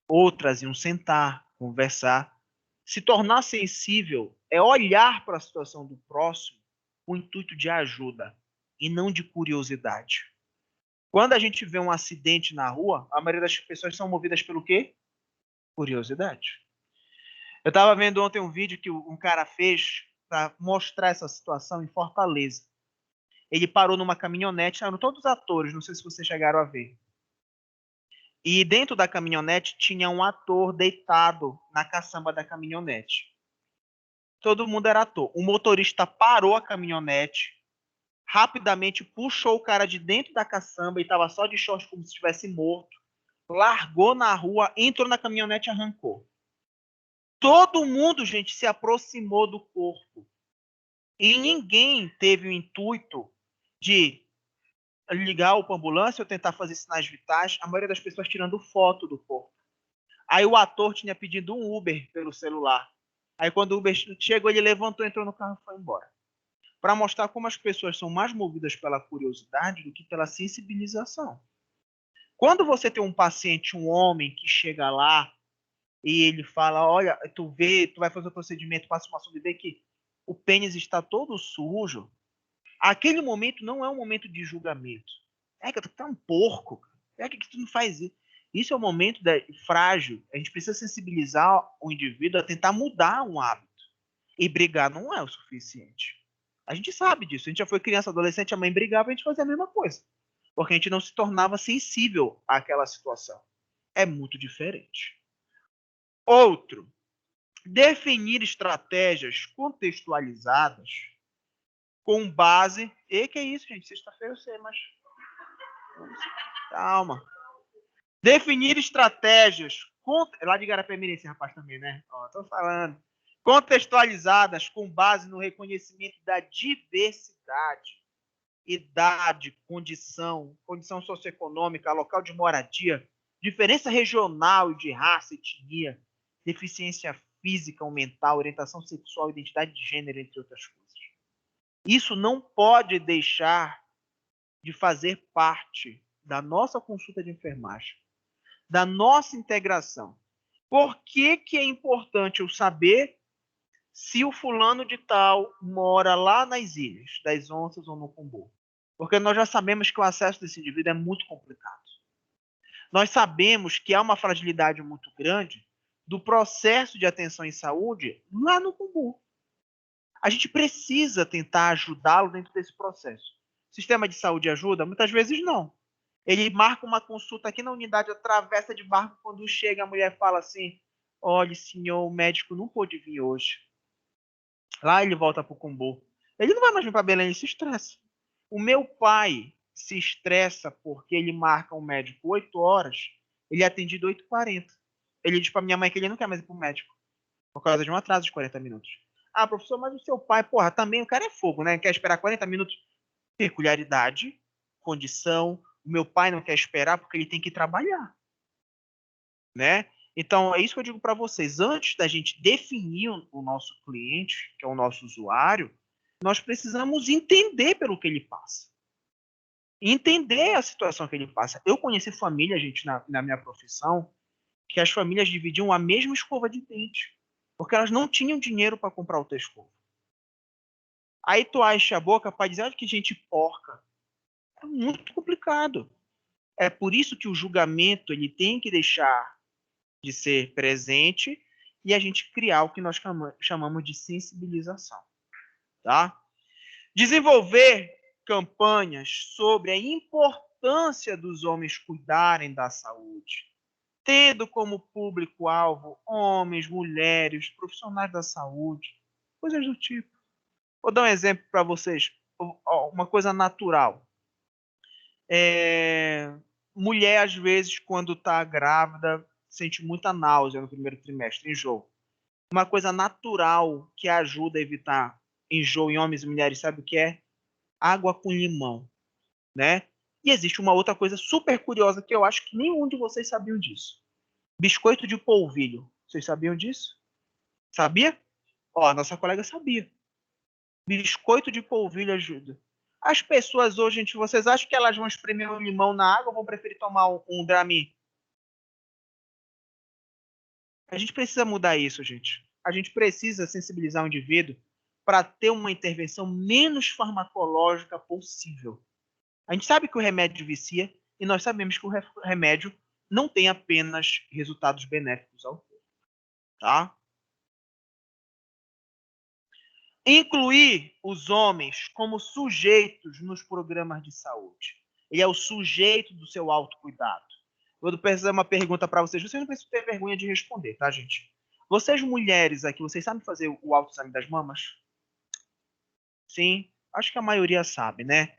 Outras iam sentar, conversar. Se tornar sensível é olhar para a situação do próximo com o intuito de ajuda e não de curiosidade. Quando a gente vê um acidente na rua, a maioria das pessoas são movidas pelo quê? Curiosidade. Eu estava vendo ontem um vídeo que um cara fez para mostrar essa situação em Fortaleza. Ele parou numa caminhonete, eram todos atores, não sei se vocês chegaram a ver. E dentro da caminhonete tinha um ator deitado na caçamba da caminhonete. Todo mundo era ator. O motorista parou a caminhonete, rapidamente puxou o cara de dentro da caçamba e estava só de short como se estivesse morto, largou na rua, entrou na caminhonete e arrancou. Todo mundo, gente, se aproximou do corpo. E ninguém teve o intuito de ligar o ambulância ou tentar fazer sinais vitais. A maioria das pessoas tirando foto do corpo. Aí o ator tinha pedido um Uber pelo celular. Aí quando o Uber chegou, ele levantou, entrou no carro e foi embora. Para mostrar como as pessoas são mais movidas pela curiosidade do que pela sensibilização. Quando você tem um paciente, um homem, que chega lá e ele fala, olha, tu vai fazer o procedimento, passa uma sonda e vê que o pênis está todo sujo, Aquele momento não é um momento de julgamento. É que tu tá um porco. É que tu não faz isso. Isso é um momento frágil. A gente precisa sensibilizar o indivíduo a tentar mudar um hábito. E brigar não é o suficiente. A gente sabe disso. A gente já foi criança, adolescente, a mãe brigava, a gente fazia a mesma coisa. Porque a gente não se tornava sensível àquela situação. É muito diferente. Outro, definir estratégias contextualizadas com base. E que é isso, gente? Sexta-feira eu sei, mas. Calma. Definir estratégias. Lá de Garapé-Mirim, esse rapaz também, né? Ó, tô falando. Contextualizadas com base no reconhecimento da diversidade, idade, condição socioeconômica, local de moradia, diferença regional e de raça, etnia, deficiência física ou mental, orientação sexual, identidade de gênero, entre outras coisas. Isso não pode deixar de fazer parte da nossa consulta de enfermagem, da nossa integração. Por que é importante eu saber se o fulano de tal mora lá nas Ilhas das Onças ou no Cumbu? Porque nós já sabemos que o acesso desse indivíduo é muito complicado. Nós sabemos que há uma fragilidade muito grande do processo de atenção em saúde lá no Cumbu. A gente precisa tentar ajudá-lo dentro desse processo. O sistema de saúde ajuda? Muitas vezes não. Ele marca uma consulta aqui na unidade, atravessa de barco, quando chega a mulher fala assim, olha, senhor, o médico não pôde vir hoje. Lá ele volta para o Cumbu. Ele não vai mais vir para Belém, ele se estressa. O meu pai se estressa porque ele marca um médico 8 horas, ele é atendido 8h40. Ele diz para minha mãe que ele não quer mais ir para o médico, por causa de um atraso de 40 minutos. Ah, professor, mas o seu pai, porra, também o cara é fogo, né? Quer esperar 40 minutos. Peculiaridade, condição. O meu pai não quer esperar porque ele tem que trabalhar, né? Então, é isso que eu digo para vocês. Antes da gente definir o nosso cliente, que é o nosso usuário, nós precisamos entender pelo que ele passa. Entender a situação que ele passa. Eu conheci família, gente, na minha profissão, que as famílias dividiam a mesma escova de dente, porque elas não tinham dinheiro para comprar outra escova. Aí tu acha a boca para dizer, olha que gente porca. É muito complicado. É por isso que o julgamento ele tem que deixar de ser presente e a gente criar o que nós chamamos de sensibilização. Tá? Desenvolver campanhas sobre a importância dos homens cuidarem da saúde, tendo como público-alvo homens, mulheres, profissionais da saúde, coisas do tipo. Vou dar um exemplo para vocês, uma coisa natural. Mulher, às vezes, quando está grávida, sente muita náusea no primeiro trimestre, enjoo. Uma coisa natural que ajuda a evitar enjoo em homens e mulheres, sabe o que é? Água com limão, né? E existe uma outra coisa super curiosa que eu acho que nenhum de vocês sabiam disso. Biscoito de polvilho. Vocês sabiam disso? Sabia? Ó, a nossa colega sabia. Biscoito de polvilho ajuda. As pessoas hoje, gente, vocês acham que elas vão espremer um limão na água ou vão preferir tomar um Dramin? A gente precisa mudar isso, gente. A gente precisa sensibilizar o indivíduo para ter uma intervenção menos farmacológica possível. A gente sabe que o remédio vicia e nós sabemos que o remédio não tem apenas resultados benéficos ao corpo, tá? Incluir os homens como sujeitos nos programas de saúde. Ele é o sujeito do seu autocuidado. Vou fazer uma pergunta para vocês. Vocês não precisam ter vergonha de responder, tá, gente? Vocês mulheres aqui, vocês sabem fazer o autoexame das mamas? Sim, acho que a maioria sabe, né?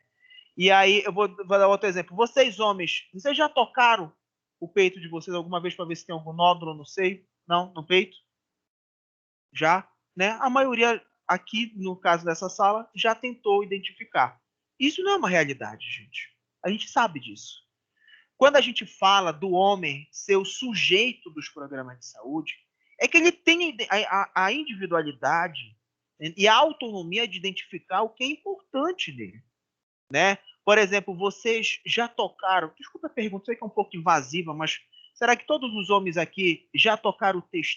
E aí, eu vou dar outro exemplo. Vocês, homens, vocês já tocaram o peito de vocês alguma vez para ver se tem algum nódulo no seio? Não? No peito? Já? Né? A maioria aqui, no caso dessa sala, já tentou identificar. Isso não é uma realidade, gente. A gente sabe disso. Quando a gente fala do homem ser o sujeito dos programas de saúde, é que ele tem a individualidade e a autonomia de identificar o que é importante nele, né? Por exemplo, vocês já tocaram, desculpa a pergunta, sei que é um pouco invasiva, mas será que todos os homens aqui já tocaram o texto